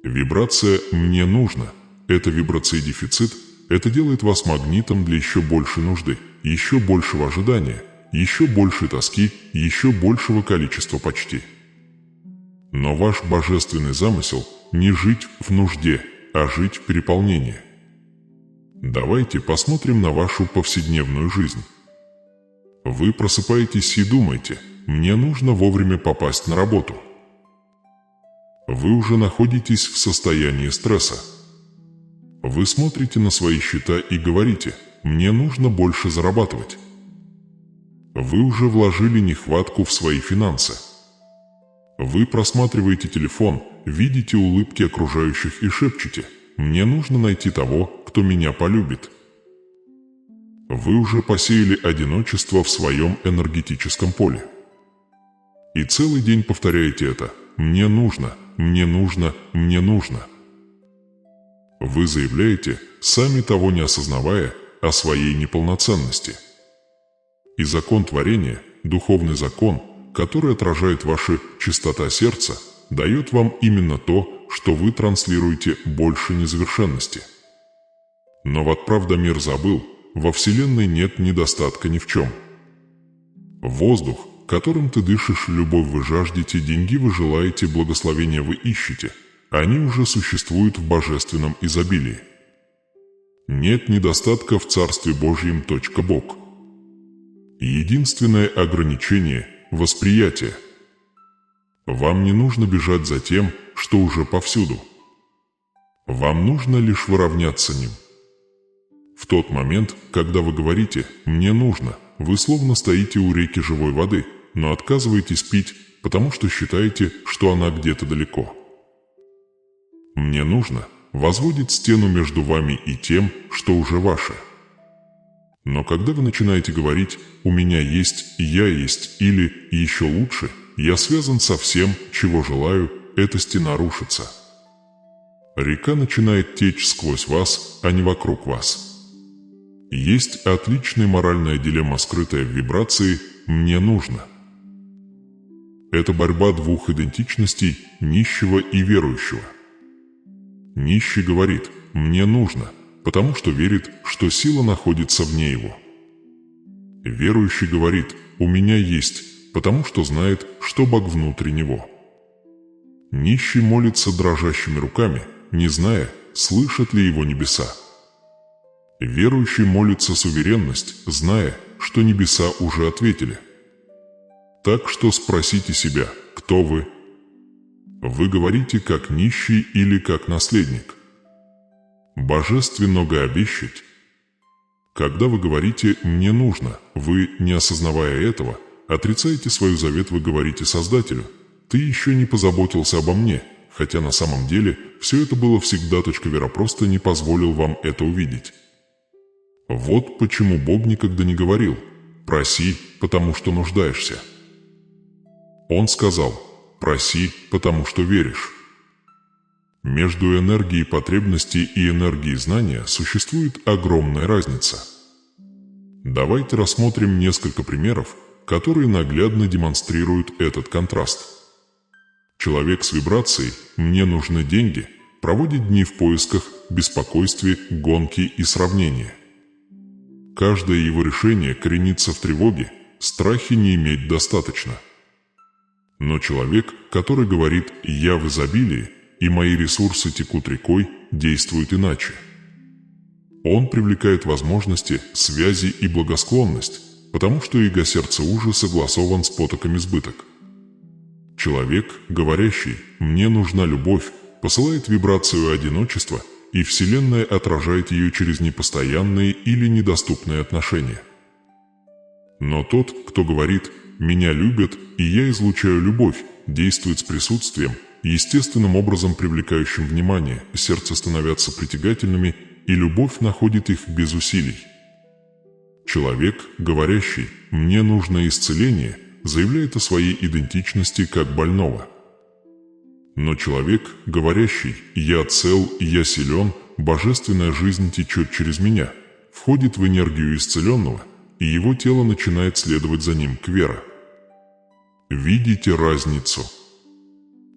Вибрация «мне нужно» – это вибрация дефицит, это делает вас магнитом для еще большей нужды, еще большего ожидания, еще большей тоски, еще большего количества почти. Но ваш божественный замысел не жить в нужде, а жить в переполнении. Давайте посмотрим на вашу повседневную жизнь. Вы просыпаетесь и думаете: «Мне нужно вовремя попасть на работу». Вы уже находитесь в состоянии стресса. Вы смотрите на свои счета и говорите: «Мне нужно больше зарабатывать». Вы уже вложили нехватку в свои финансы. Вы просматриваете телефон, видите улыбки окружающих и шепчете: «Мне нужно найти того, кто меня полюбит». Вы уже посеяли одиночество в своем энергетическом поле. И целый день повторяете это: «Мне нужно, мне нужно, мне нужно». Вы заявляете, сами того не осознавая, о своей неполноценности. И закон творения, духовный закон, который отражает ваша чистота сердца, дает вам именно то, что вы транслируете больше незавершенности. Но вот правда мир забыл, во Вселенной нет недостатка ни в чем. Воздух, которым ты дышишь, любовь вы жаждете, деньги вы желаете, благословения вы ищете, они уже существуют в божественном изобилии. Нет недостатка в Царстве Божьем. Бог. Единственное ограничение – восприятие. Вам не нужно бежать за тем, что уже повсюду. Вам нужно лишь выровняться ним. В тот момент, когда вы говорите «мне нужно», вы словно стоите у реки живой воды, но отказываетесь пить, потому что считаете, что она где-то далеко. «Мне нужно» возводит стену между вами и тем, что уже ваше. Но когда вы начинаете говорить «у меня есть», «я есть» или, еще лучше, «я связан со всем, чего желаю», эта стена рушится. Река начинает течь сквозь вас, а не вокруг вас. Есть отличная моральная дилемма, скрытая в вибрации «мне нужно». Это борьба двух идентичностей – нищего и верующего. Нищий говорит «мне нужно», потому что верит, что сила находится вне его. Верующий говорит «у меня есть», потому что знает, что Бог внутри него. Нищий молится дрожащими руками, не зная, слышат ли его небеса. Верующий молится с уверенностью, зная, что небеса уже ответили. Так что спросите себя, кто вы? Вы говорите как нищий или как наследник? Божественно обещать. Когда вы говорите «мне нужно», вы, не осознавая этого, отрицаете свой завет, вы говорите Создателю: «Ты еще не позаботился обо мне», хотя на самом деле все это было всегда. Вера просто не позволил вам это увидеть. Вот почему Бог никогда не говорил «проси, потому что нуждаешься». Он сказал «проси, потому что веришь». Между энергией потребности и энергией знания существует огромная разница. Давайте рассмотрим несколько примеров, которые наглядно демонстрируют этот контраст. Человек с вибрацией «мне нужны деньги» проводит дни в поисках, беспокойстве, гонке и сравнении. Каждое его решение коренится в тревоге, страхе не иметь достаточно. Но человек, который говорит «я в изобилии», и мои ресурсы текут рекой, действует иначе. Он привлекает возможности, связи и благосклонность, потому что иго сердца уже согласован с потоком избыток. Человек, говорящий «мне нужна любовь», посылает вибрацию одиночества, и Вселенная отражает ее через непостоянные или недоступные отношения. Но тот, кто говорит «меня любят, и я излучаю любовь», действует с присутствием, естественным образом привлекающим внимание, сердце становятся притягательными, и любовь находит их без усилий. Человек, говорящий «мне нужно исцеление», заявляет о своей идентичности как больного. Но человек, говорящий «я цел, я силен, божественная жизнь течет через меня», входит в энергию исцеленного, и его тело начинает следовать за ним к вере. Видите разницу?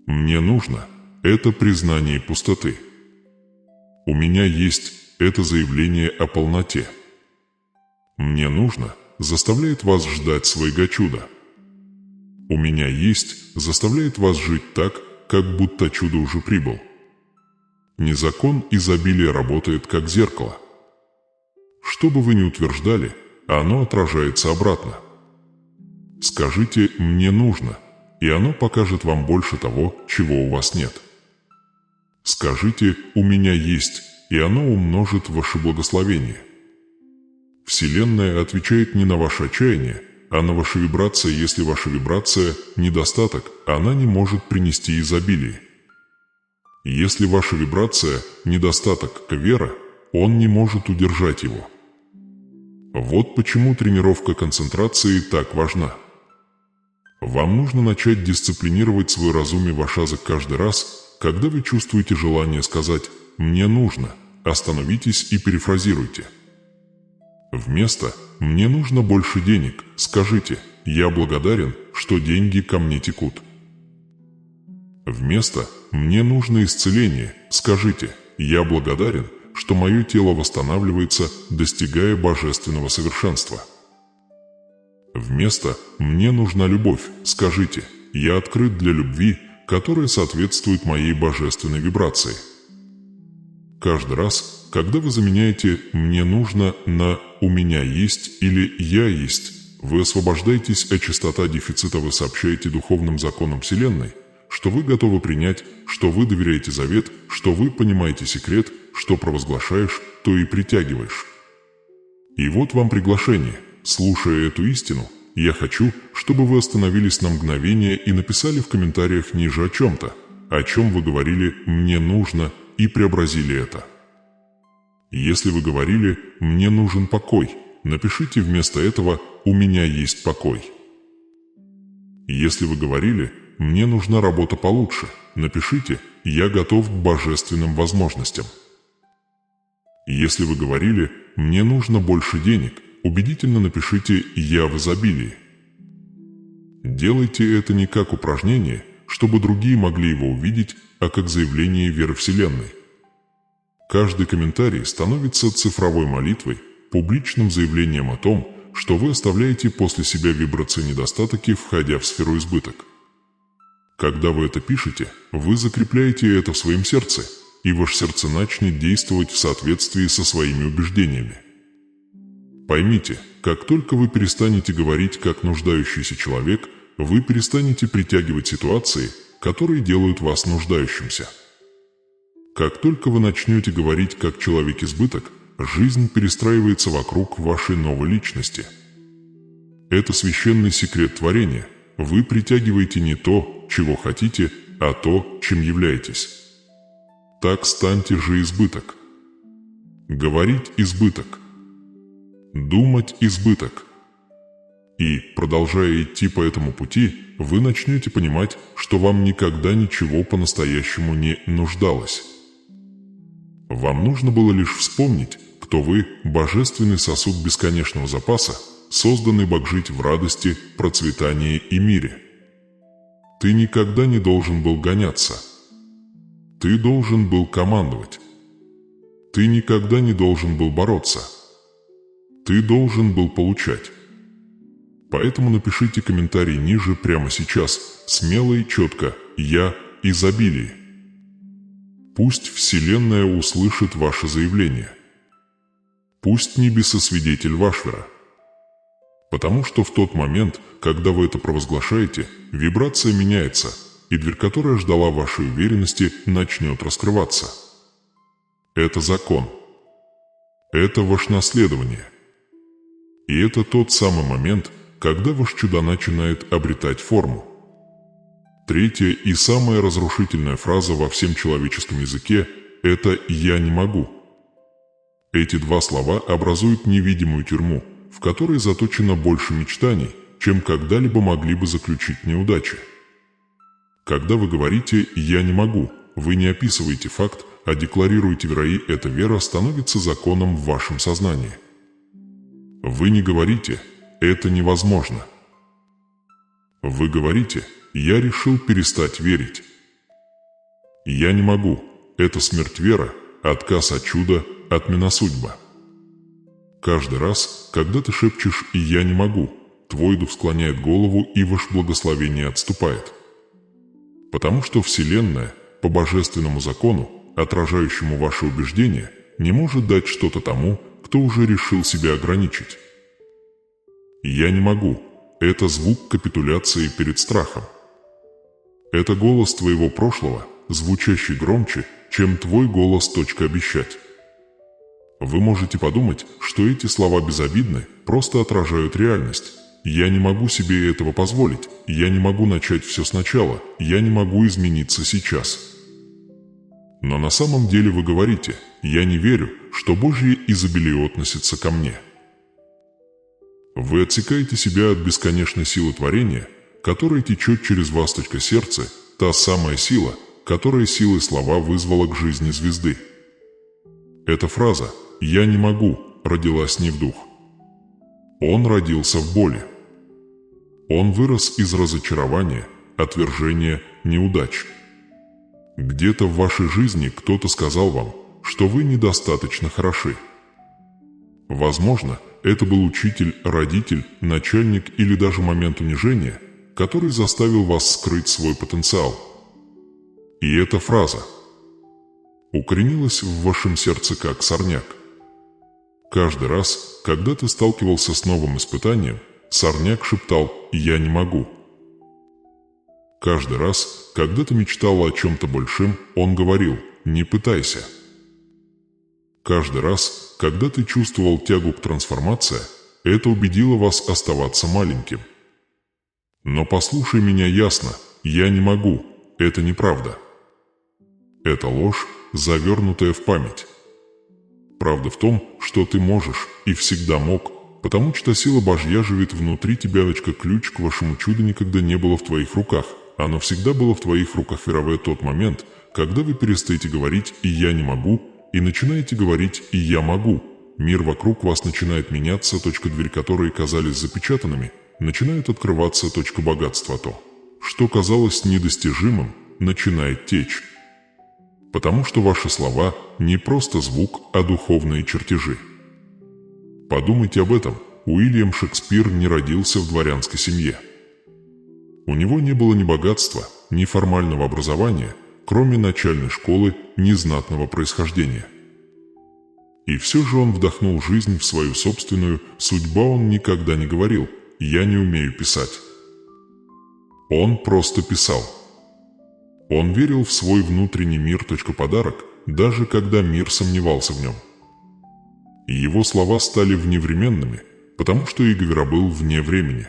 «Мне нужно» – это признание пустоты. «У меня есть» – это заявление о полноте. «Мне нужно» заставляет вас ждать своего чуда. «У меня есть» заставляет вас жить так, как будто чудо уже прибыл. Не закон изобилия работает как зеркало. Что бы вы ни утверждали, оно отражается обратно. Скажите «мне нужно», и оно покажет вам больше того, чего у вас нет. Скажите «у меня есть», и оно умножит ваше благословение. Вселенная отвечает не на ваше отчаяние, а на ваши вибрации. Если ваша вибрация – недостаток, она не может принести изобилие. Если ваша вибрация – недостаток, вера, он не может удержать его. Вот почему тренировка концентрации так важна. Вам нужно начать дисциплинировать свой разум и ваш язык каждый раз, когда вы чувствуете желание сказать «мне нужно», остановитесь и перефразируйте. Вместо «мне нужно больше денег» скажите «я благодарен, что деньги ко мне текут». Вместо «мне нужно исцеление» скажите «я благодарен, что мое тело восстанавливается, достигая божественного совершенства». Вместо «мне нужна любовь» скажите «я открыт для любви, которая соответствует моей божественной вибрации». Каждый раз, когда вы заменяете «мне нужно» на «у меня есть» или «я есть», вы освобождаетесь от частоты дефицита, вы сообщаете духовным законам Вселенной, что вы готовы принять, что вы доверяете завет, что вы понимаете секрет, что провозглашаешь, то и притягиваешь. И вот вам приглашение. Слушая эту истину, я хочу, чтобы вы остановились на мгновение и написали в комментариях ниже о чем-то, о чем вы говорили «мне нужно», и преобразили это. Если вы говорили «мне нужен покой», напишите вместо этого «у меня есть покой». Если вы говорили «мне нужна работа получше», напишите «я готов к божественным возможностям». Если вы говорили «мне нужно больше денег», убедительно напишите «я в изобилии». Делайте это не как упражнение, чтобы другие могли его увидеть, а как заявление веры Вселенной. Каждый комментарий становится цифровой молитвой, публичным заявлением о том, что вы оставляете после себя вибрации недостатки, входя в сферу избыток. Когда вы это пишете, вы закрепляете это в своем сердце, и ваше сердце начнет действовать в соответствии со своими убеждениями. Поймите, как только вы перестанете говорить как нуждающийся человек, вы перестанете притягивать ситуации, которые делают вас нуждающимся. Как только вы начнете говорить как человек-избыток, жизнь перестраивается вокруг вашей новой личности. Это священный секрет творения. Вы притягиваете не то, чего хотите, а то, чем являетесь. Так станьте же избыток. Говорить избыток. Думать избыток. И, продолжая идти по этому пути, вы начнете понимать, что вам никогда ничего по-настоящему не нуждалось. Вам нужно было лишь вспомнить, кто вы, божественный сосуд бесконечного запаса, созданный Бог жить в радости, процветании и мире. Ты никогда не должен был гоняться. Ты должен был командовать. Ты никогда не должен был бороться. Ты должен был получать. Поэтому напишите комментарий ниже прямо сейчас, смело и четко «Я изобилие». Пусть Вселенная услышит ваше заявление. Пусть небеса свидетель вашего. Потому что в тот момент, когда вы это провозглашаете, вибрация меняется, и дверь, которая ждала вашей уверенности, начнет раскрываться. Это закон. Это ваше наследование. И это тот самый момент, когда ваш чудо начинает обретать форму. Третья и самая разрушительная фраза во всем человеческом языке – это «я не могу». Эти два слова образуют невидимую тюрьму, в которой заточено больше мечтаний, чем когда-либо могли бы заключить неудачи. Когда вы говорите «я не могу», вы не описываете факт, а декларируете верой, эта вера становится законом в вашем сознании. Вы не говорите «это невозможно». Вы говорите «я решил перестать верить». «Я не могу» – это смерть вера, отказ от чуда, отмена судьба. Каждый раз, когда ты шепчешь «и я не могу», твой дух склоняет голову и ваше благословение отступает. Потому что Вселенная, по божественному закону, отражающему ваши убеждения, не может дать что-то тому, кто уже решил себя ограничить. «Я не могу» — это звук капитуляции перед страхом. Это голос твоего прошлого, звучащий громче, чем твой голос «обещать». Вы можете подумать, что эти слова безобидны, просто отражают реальность. «Я не могу себе этого позволить», «Я не могу начать все сначала», «Я не могу измениться сейчас». Но на самом деле вы говорите «Я не верю, что Божье изобилие относится ко мне». Вы отсекаете себя от бесконечной силы творения, которая течет через вас. Сердце, та самая сила, которая силой слова вызвала к жизни звезды. Эта фраза «Я не могу» родилась не в дух. Он родился в боли. Он вырос из разочарования, отвержения, неудач. Где-то в вашей жизни кто-то сказал вам, что вы недостаточно хороши. Возможно, это был учитель, родитель, начальник или даже момент унижения, который заставил вас скрыть свой потенциал. И эта фраза укоренилась в вашем сердце как сорняк. Каждый раз, когда ты сталкивался с новым испытанием, сорняк шептал «Я не могу». Каждый раз, когда ты мечтал о чем-то большим, он говорил «Не пытайся». Каждый раз, когда ты чувствовал тягу к трансформации, это убедило вас оставаться маленьким. Но послушай меня ясно, «Я не могу» — это неправда. Это ложь, завернутая в память. Правда в том, что ты можешь и всегда мог, потому что сила Божья живет внутри тебя. Ключ к вашему чуду никогда не было в твоих руках. Оно всегда было в твоих руках, веровая тот момент, когда вы перестаете говорить «и я не могу» и начинаете говорить «и я могу». Мир вокруг вас начинает меняться. Двери, которые казались запечатанными, начинают открываться. Богатство, то, что казалось недостижимым, начинает течь. Потому что ваши слова не просто звук, а духовные чертежи. Подумайте об этом. Уильям Шекспир не родился в дворянской семье. У него не было ни богатства, ни формального образования, кроме начальной школы, ни знатного происхождения. И все же он вдохнул жизнь в свою собственную. Судьба. Он никогда не говорил «Я не умею писать». Он просто писал. Он верил в свой внутренний мир. Подарок, даже когда мир сомневался в нем. И его слова стали вневременными, потому что Игвера был вне времени.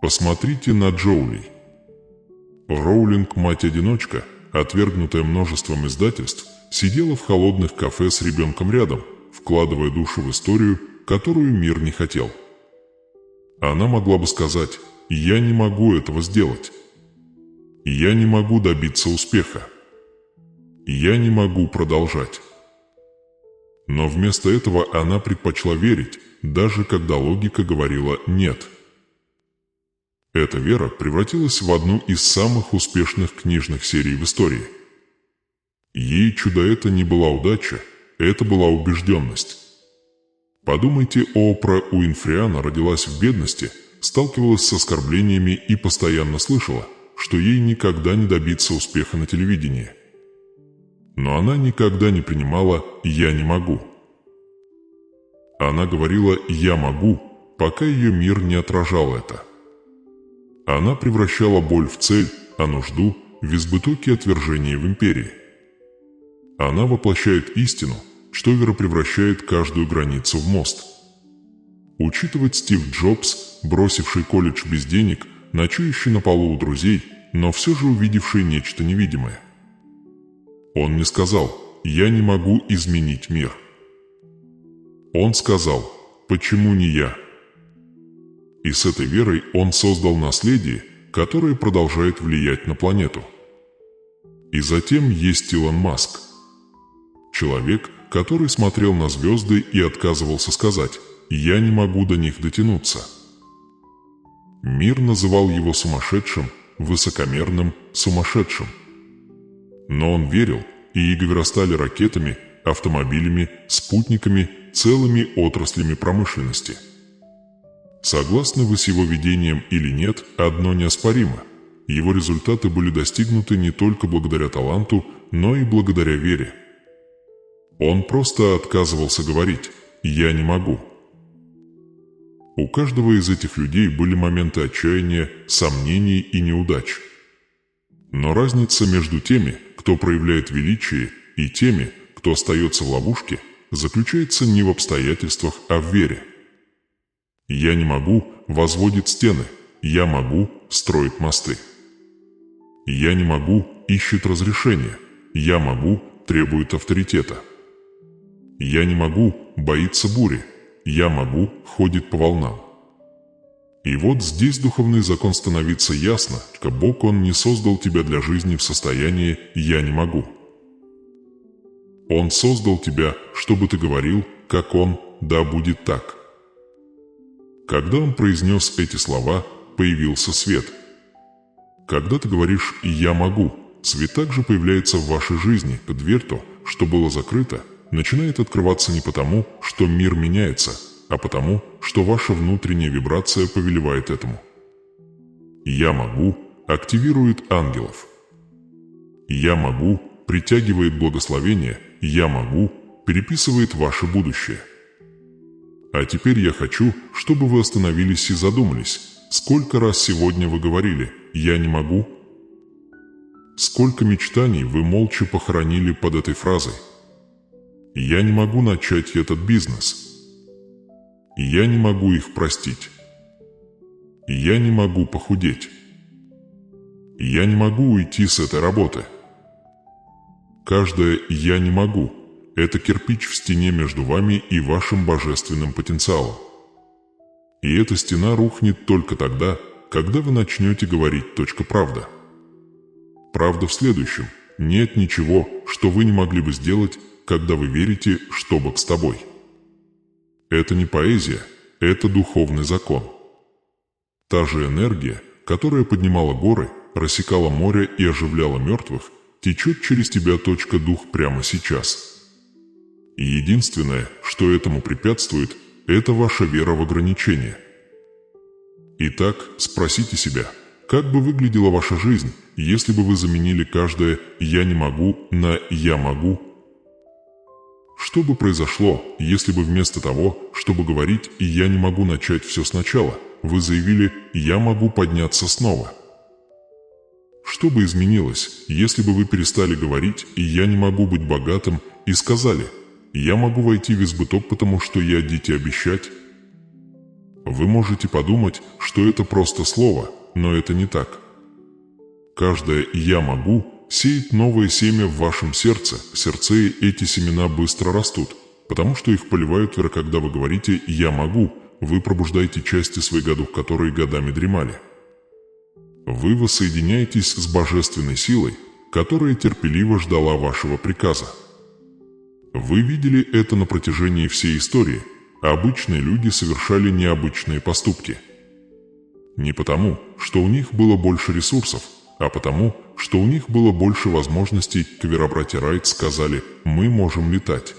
Посмотрите на Джоули. Роулинг, мать-одиночка, отвергнутая множеством издательств, сидела в холодных кафе с ребенком рядом, вкладывая душу в историю, которую мир не хотел. Она могла бы сказать «Я не могу этого сделать». «Я не могу добиться успеха». «Я не могу продолжать». Но вместо этого она предпочла верить, даже когда логика говорила «нет». Эта вера превратилась в одну из самых успешных книжных серий в истории. Ей чудо это не была удача, это была убежденность. Подумайте, Опра Уинфри. Она родилась в бедности, сталкивалась с оскорблениями и постоянно слышала, что ей никогда не добиться успеха на телевидении. Но она никогда не принимала «я не могу». Она говорила «я могу», пока ее мир не отражал это. Она превращала боль в цель, а нужду в избыток и отвержение в империи. Она воплощает истину, что вера превращает каждую границу в мост. Учитывать Стив Джобс, бросивший колледж без денег, ночующий на полу у друзей, но все же увидевший нечто невидимое. Он не сказал «я не могу изменить мир». Он сказал «почему не я?». И с этой верой он создал наследие, которое продолжает влиять на планету. И затем есть Илон Маск. Человек, который смотрел на звезды и отказывался сказать «я не могу до них дотянуться». Мир называл его сумасшедшим, высокомерным, сумасшедшим. Но он верил, и Игвера стали ракетами, автомобилями, спутниками, целыми отраслями промышленности. Согласны вы с его видением или нет, одно неоспоримо. Его результаты были достигнуты не только благодаря таланту, но и благодаря вере. Он просто отказывался говорить «я не могу». У каждого из этих людей были моменты отчаяния, сомнений и неудач. Но разница между теми, кто проявляет величие, и теми, кто остается в ловушке, заключается не в обстоятельствах, а в вере. «Я не могу» возводит стены, «я могу» строит мосты. «Я не могу» ищет разрешения, «я могу» требует авторитета. «Я не могу» боится бури, «я могу» ходит по волнам. И вот здесь духовный закон становится ясно, что Бог Он не создал тебя для жизни в состоянии «я не могу». Он создал тебя, чтобы ты говорил, как Он, да будет так. Когда Он произнес эти слова, появился свет. Когда ты говоришь «я могу», свет также появляется в вашей жизни, дверь то, что было закрыто, начинает открываться не потому, что мир меняется, а потому, что ваша внутренняя вибрация повелевает этому. «Я могу» активирует ангелов. «Я могу» притягивает благословение, «я могу» переписывает ваше будущее. А теперь я хочу, чтобы вы остановились и задумались, сколько раз сегодня вы говорили «я не могу»? Сколько мечтаний вы молча похоронили под этой фразой? «Я не могу начать этот бизнес». «Я не могу их простить». «Я не могу похудеть». «Я не могу уйти с этой работы». Каждое «я не могу» – это кирпич в стене между вами и вашим божественным потенциалом. И эта стена рухнет только тогда, когда вы начнете говорить «точка правда». Правда в следующем – нет ничего, что вы не могли бы сделать, когда вы верите, что Бог с тобой. Это не поэзия, это духовный закон. Та же энергия, которая поднимала горы, рассекала море и оживляла мертвых, течет через тебя дух прямо сейчас. И единственное, что этому препятствует, это ваша вера в ограничения. Итак, спросите себя, как бы выглядела ваша жизнь, если бы вы заменили каждое «я не могу» на «я могу»? Что бы произошло, если бы вместо того, чтобы говорить «я не могу начать все сначала», вы заявили «я могу подняться снова»? Что бы изменилось, если бы вы перестали говорить «я не могу быть богатым» и сказали «я могу войти в избыток, потому что я дитя обещать»? Вы можете подумать, что это просто слово, но это не так. Каждое «я могу» сеет новое семя в вашем сердце, в сердце эти семена быстро растут, потому что их поливают, когда вы говорите «я могу», вы пробуждаете части своего духа, которые годами дремали. Вы воссоединяетесь с божественной силой, которая терпеливо ждала вашего приказа. Вы видели это на протяжении всей истории, а обычные люди совершали необычные поступки. Не потому, что у них было больше ресурсов, а потому, что у них было больше возможностей, братья Райт сказали «мы можем летать».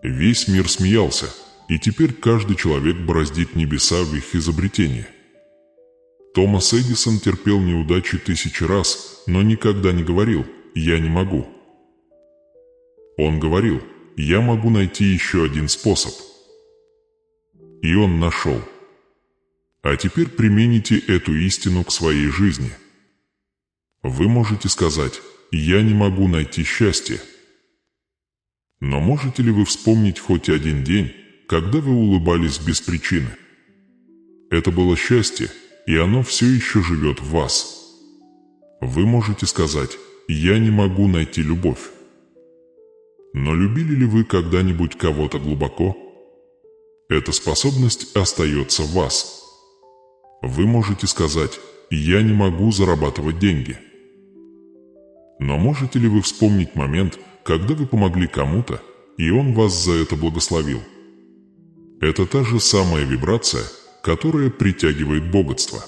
Весь мир смеялся, и теперь каждый человек бороздит небеса в их изобретении. Томас Эдисон терпел неудачи 1000 раз, но никогда не говорил «я не могу». Он говорил «я могу найти еще один способ». И он нашел. А теперь примените эту истину к своей жизни. Вы можете сказать «я не могу найти счастье». Но можете ли вы вспомнить хоть один день, когда вы улыбались без причины? Это было счастье, и оно все еще живет в вас. Вы можете сказать «я не могу найти любовь». Но любили ли вы когда-нибудь кого-то глубоко? Эта способность остается в вас. Вы можете сказать «я не могу зарабатывать деньги». Но можете ли вы вспомнить момент, когда вы помогли кому-то, и он вас за это благословил? Это та же самая вибрация, которая притягивает богатство.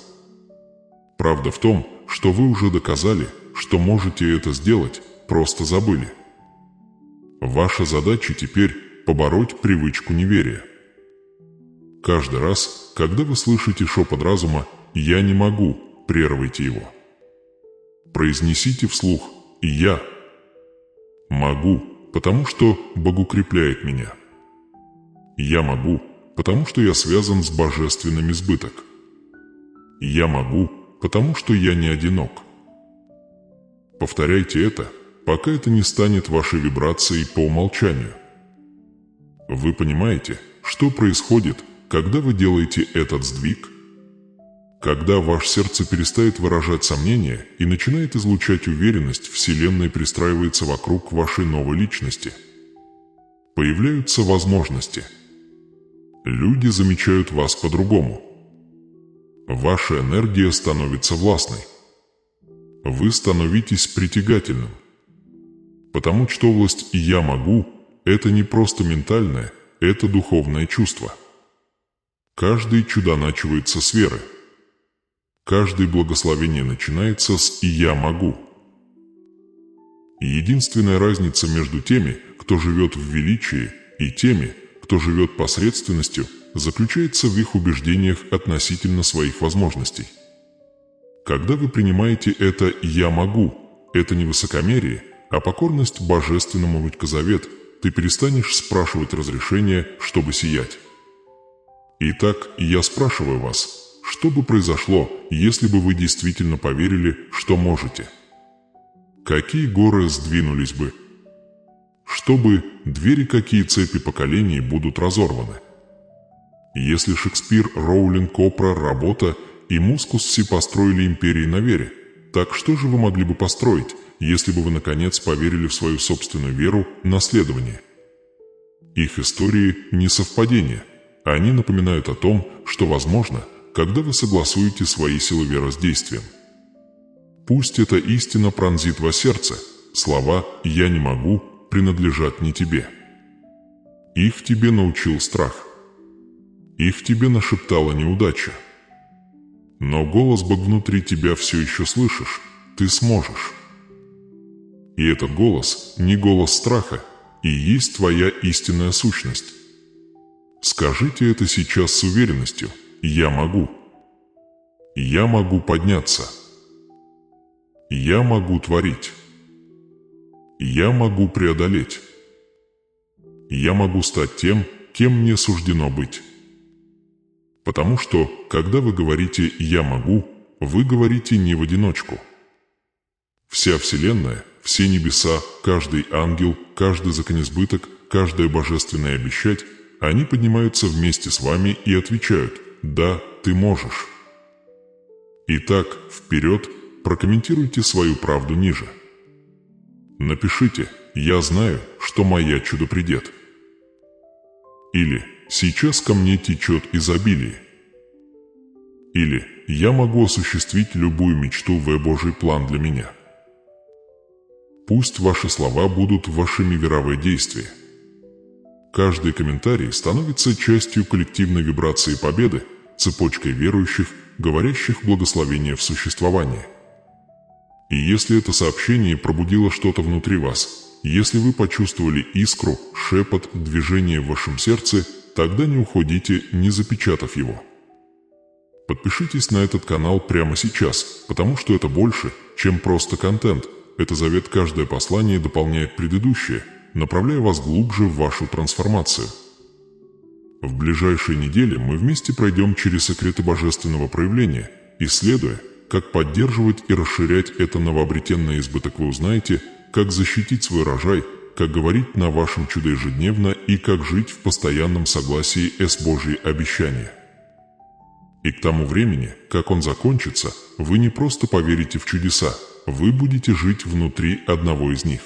Правда в том, что вы уже доказали, что можете это сделать, просто забыли. Ваша задача теперь побороть привычку неверия. Каждый раз, когда вы слышите шепот разума «я не могу», прервайте его. Произнесите вслух «я могу, потому что Бог укрепляет меня». «Я могу, потому что я связан с божественным избыток». «Я могу, потому что я не одинок». Повторяйте это, пока это не станет вашей вибрацией по умолчанию. Вы понимаете, что происходит, когда вы делаете этот сдвиг? Когда ваше сердце перестает выражать сомнения и начинает излучать уверенность, Вселенная пристраивается вокруг вашей новой личности. Появляются возможности. Люди замечают вас по-другому. Ваша энергия становится властной. Вы становитесь притягательным. Потому что область «я могу» – это не просто ментальное, это духовное чувство. Каждый чудо начинается с веры. Каждое благословение начинается с «я могу». Единственная разница между теми, кто живет в величии, и теми, кто живет посредственностью, заключается в их убеждениях относительно своих возможностей. Когда вы принимаете это «я могу», это не высокомерие, а покорность божественному Ветхозавет, ты перестанешь спрашивать разрешения, чтобы сиять. Итак, я спрашиваю вас, что бы произошло, если бы вы действительно поверили, что можете? Какие горы сдвинулись бы? Чтобы двери, какие цепи поколений будут разорваны? Если Шекспир, Роулинг, Опра, Работа и Мускусси построили империи на вере, так что же вы могли бы построить, если бы вы наконец поверили в свою собственную веру, наследование? Их истории не совпадения. Они напоминают о том, что возможно, когда вы согласуете свои силы веры с действием. Пусть эта истина пронзит вас сердце, слова «я не могу» принадлежат не тебе. Их тебе научил страх. Их тебе нашептала неудача. Но голос Бог внутри тебя все еще слышишь, ты сможешь. И этот голос не голос страха, и есть твоя истинная сущность. Скажите это сейчас с уверенностью. Я могу. Я могу подняться. Я могу творить. Я могу преодолеть. Я могу стать тем, кем мне суждено быть. Потому что, когда вы говорите «я могу», вы говорите не в одиночку. Вся Вселенная, все небеса, каждый ангел, каждый законизбыток, каждая божественная обещать, они поднимаются вместе с вами и отвечают «да, ты можешь». Итак, вперед, прокомментируйте свою правду ниже. Напишите «я знаю, что моя чудо придет». Или «сейчас ко мне течет изобилие». Или «я могу осуществить любую мечту в Божий план для меня». Пусть ваши слова будут вашими веровые действия. Каждый комментарий становится частью коллективной вибрации победы, цепочкой верующих, говорящих благословение в существование. И если это сообщение пробудило что-то внутри вас, если вы почувствовали искру, шепот, движение в вашем сердце, тогда не уходите, не запечатав его. Подпишитесь на этот канал прямо сейчас, потому что это больше, чем просто контент. Это завет, каждое послание дополняет предыдущее, направляя вас глубже в вашу трансформацию. В ближайшие недели мы вместе пройдем через секреты божественного проявления, исследуя, как поддерживать и расширять это новообретенное избыток. Вы узнаете, как защитить свой рожай, как говорить на вашем чудо ежедневно и как жить в постоянном согласии с Божьей обещания. И к тому времени, как он закончится, вы не просто поверите в чудеса, вы будете жить внутри одного из них.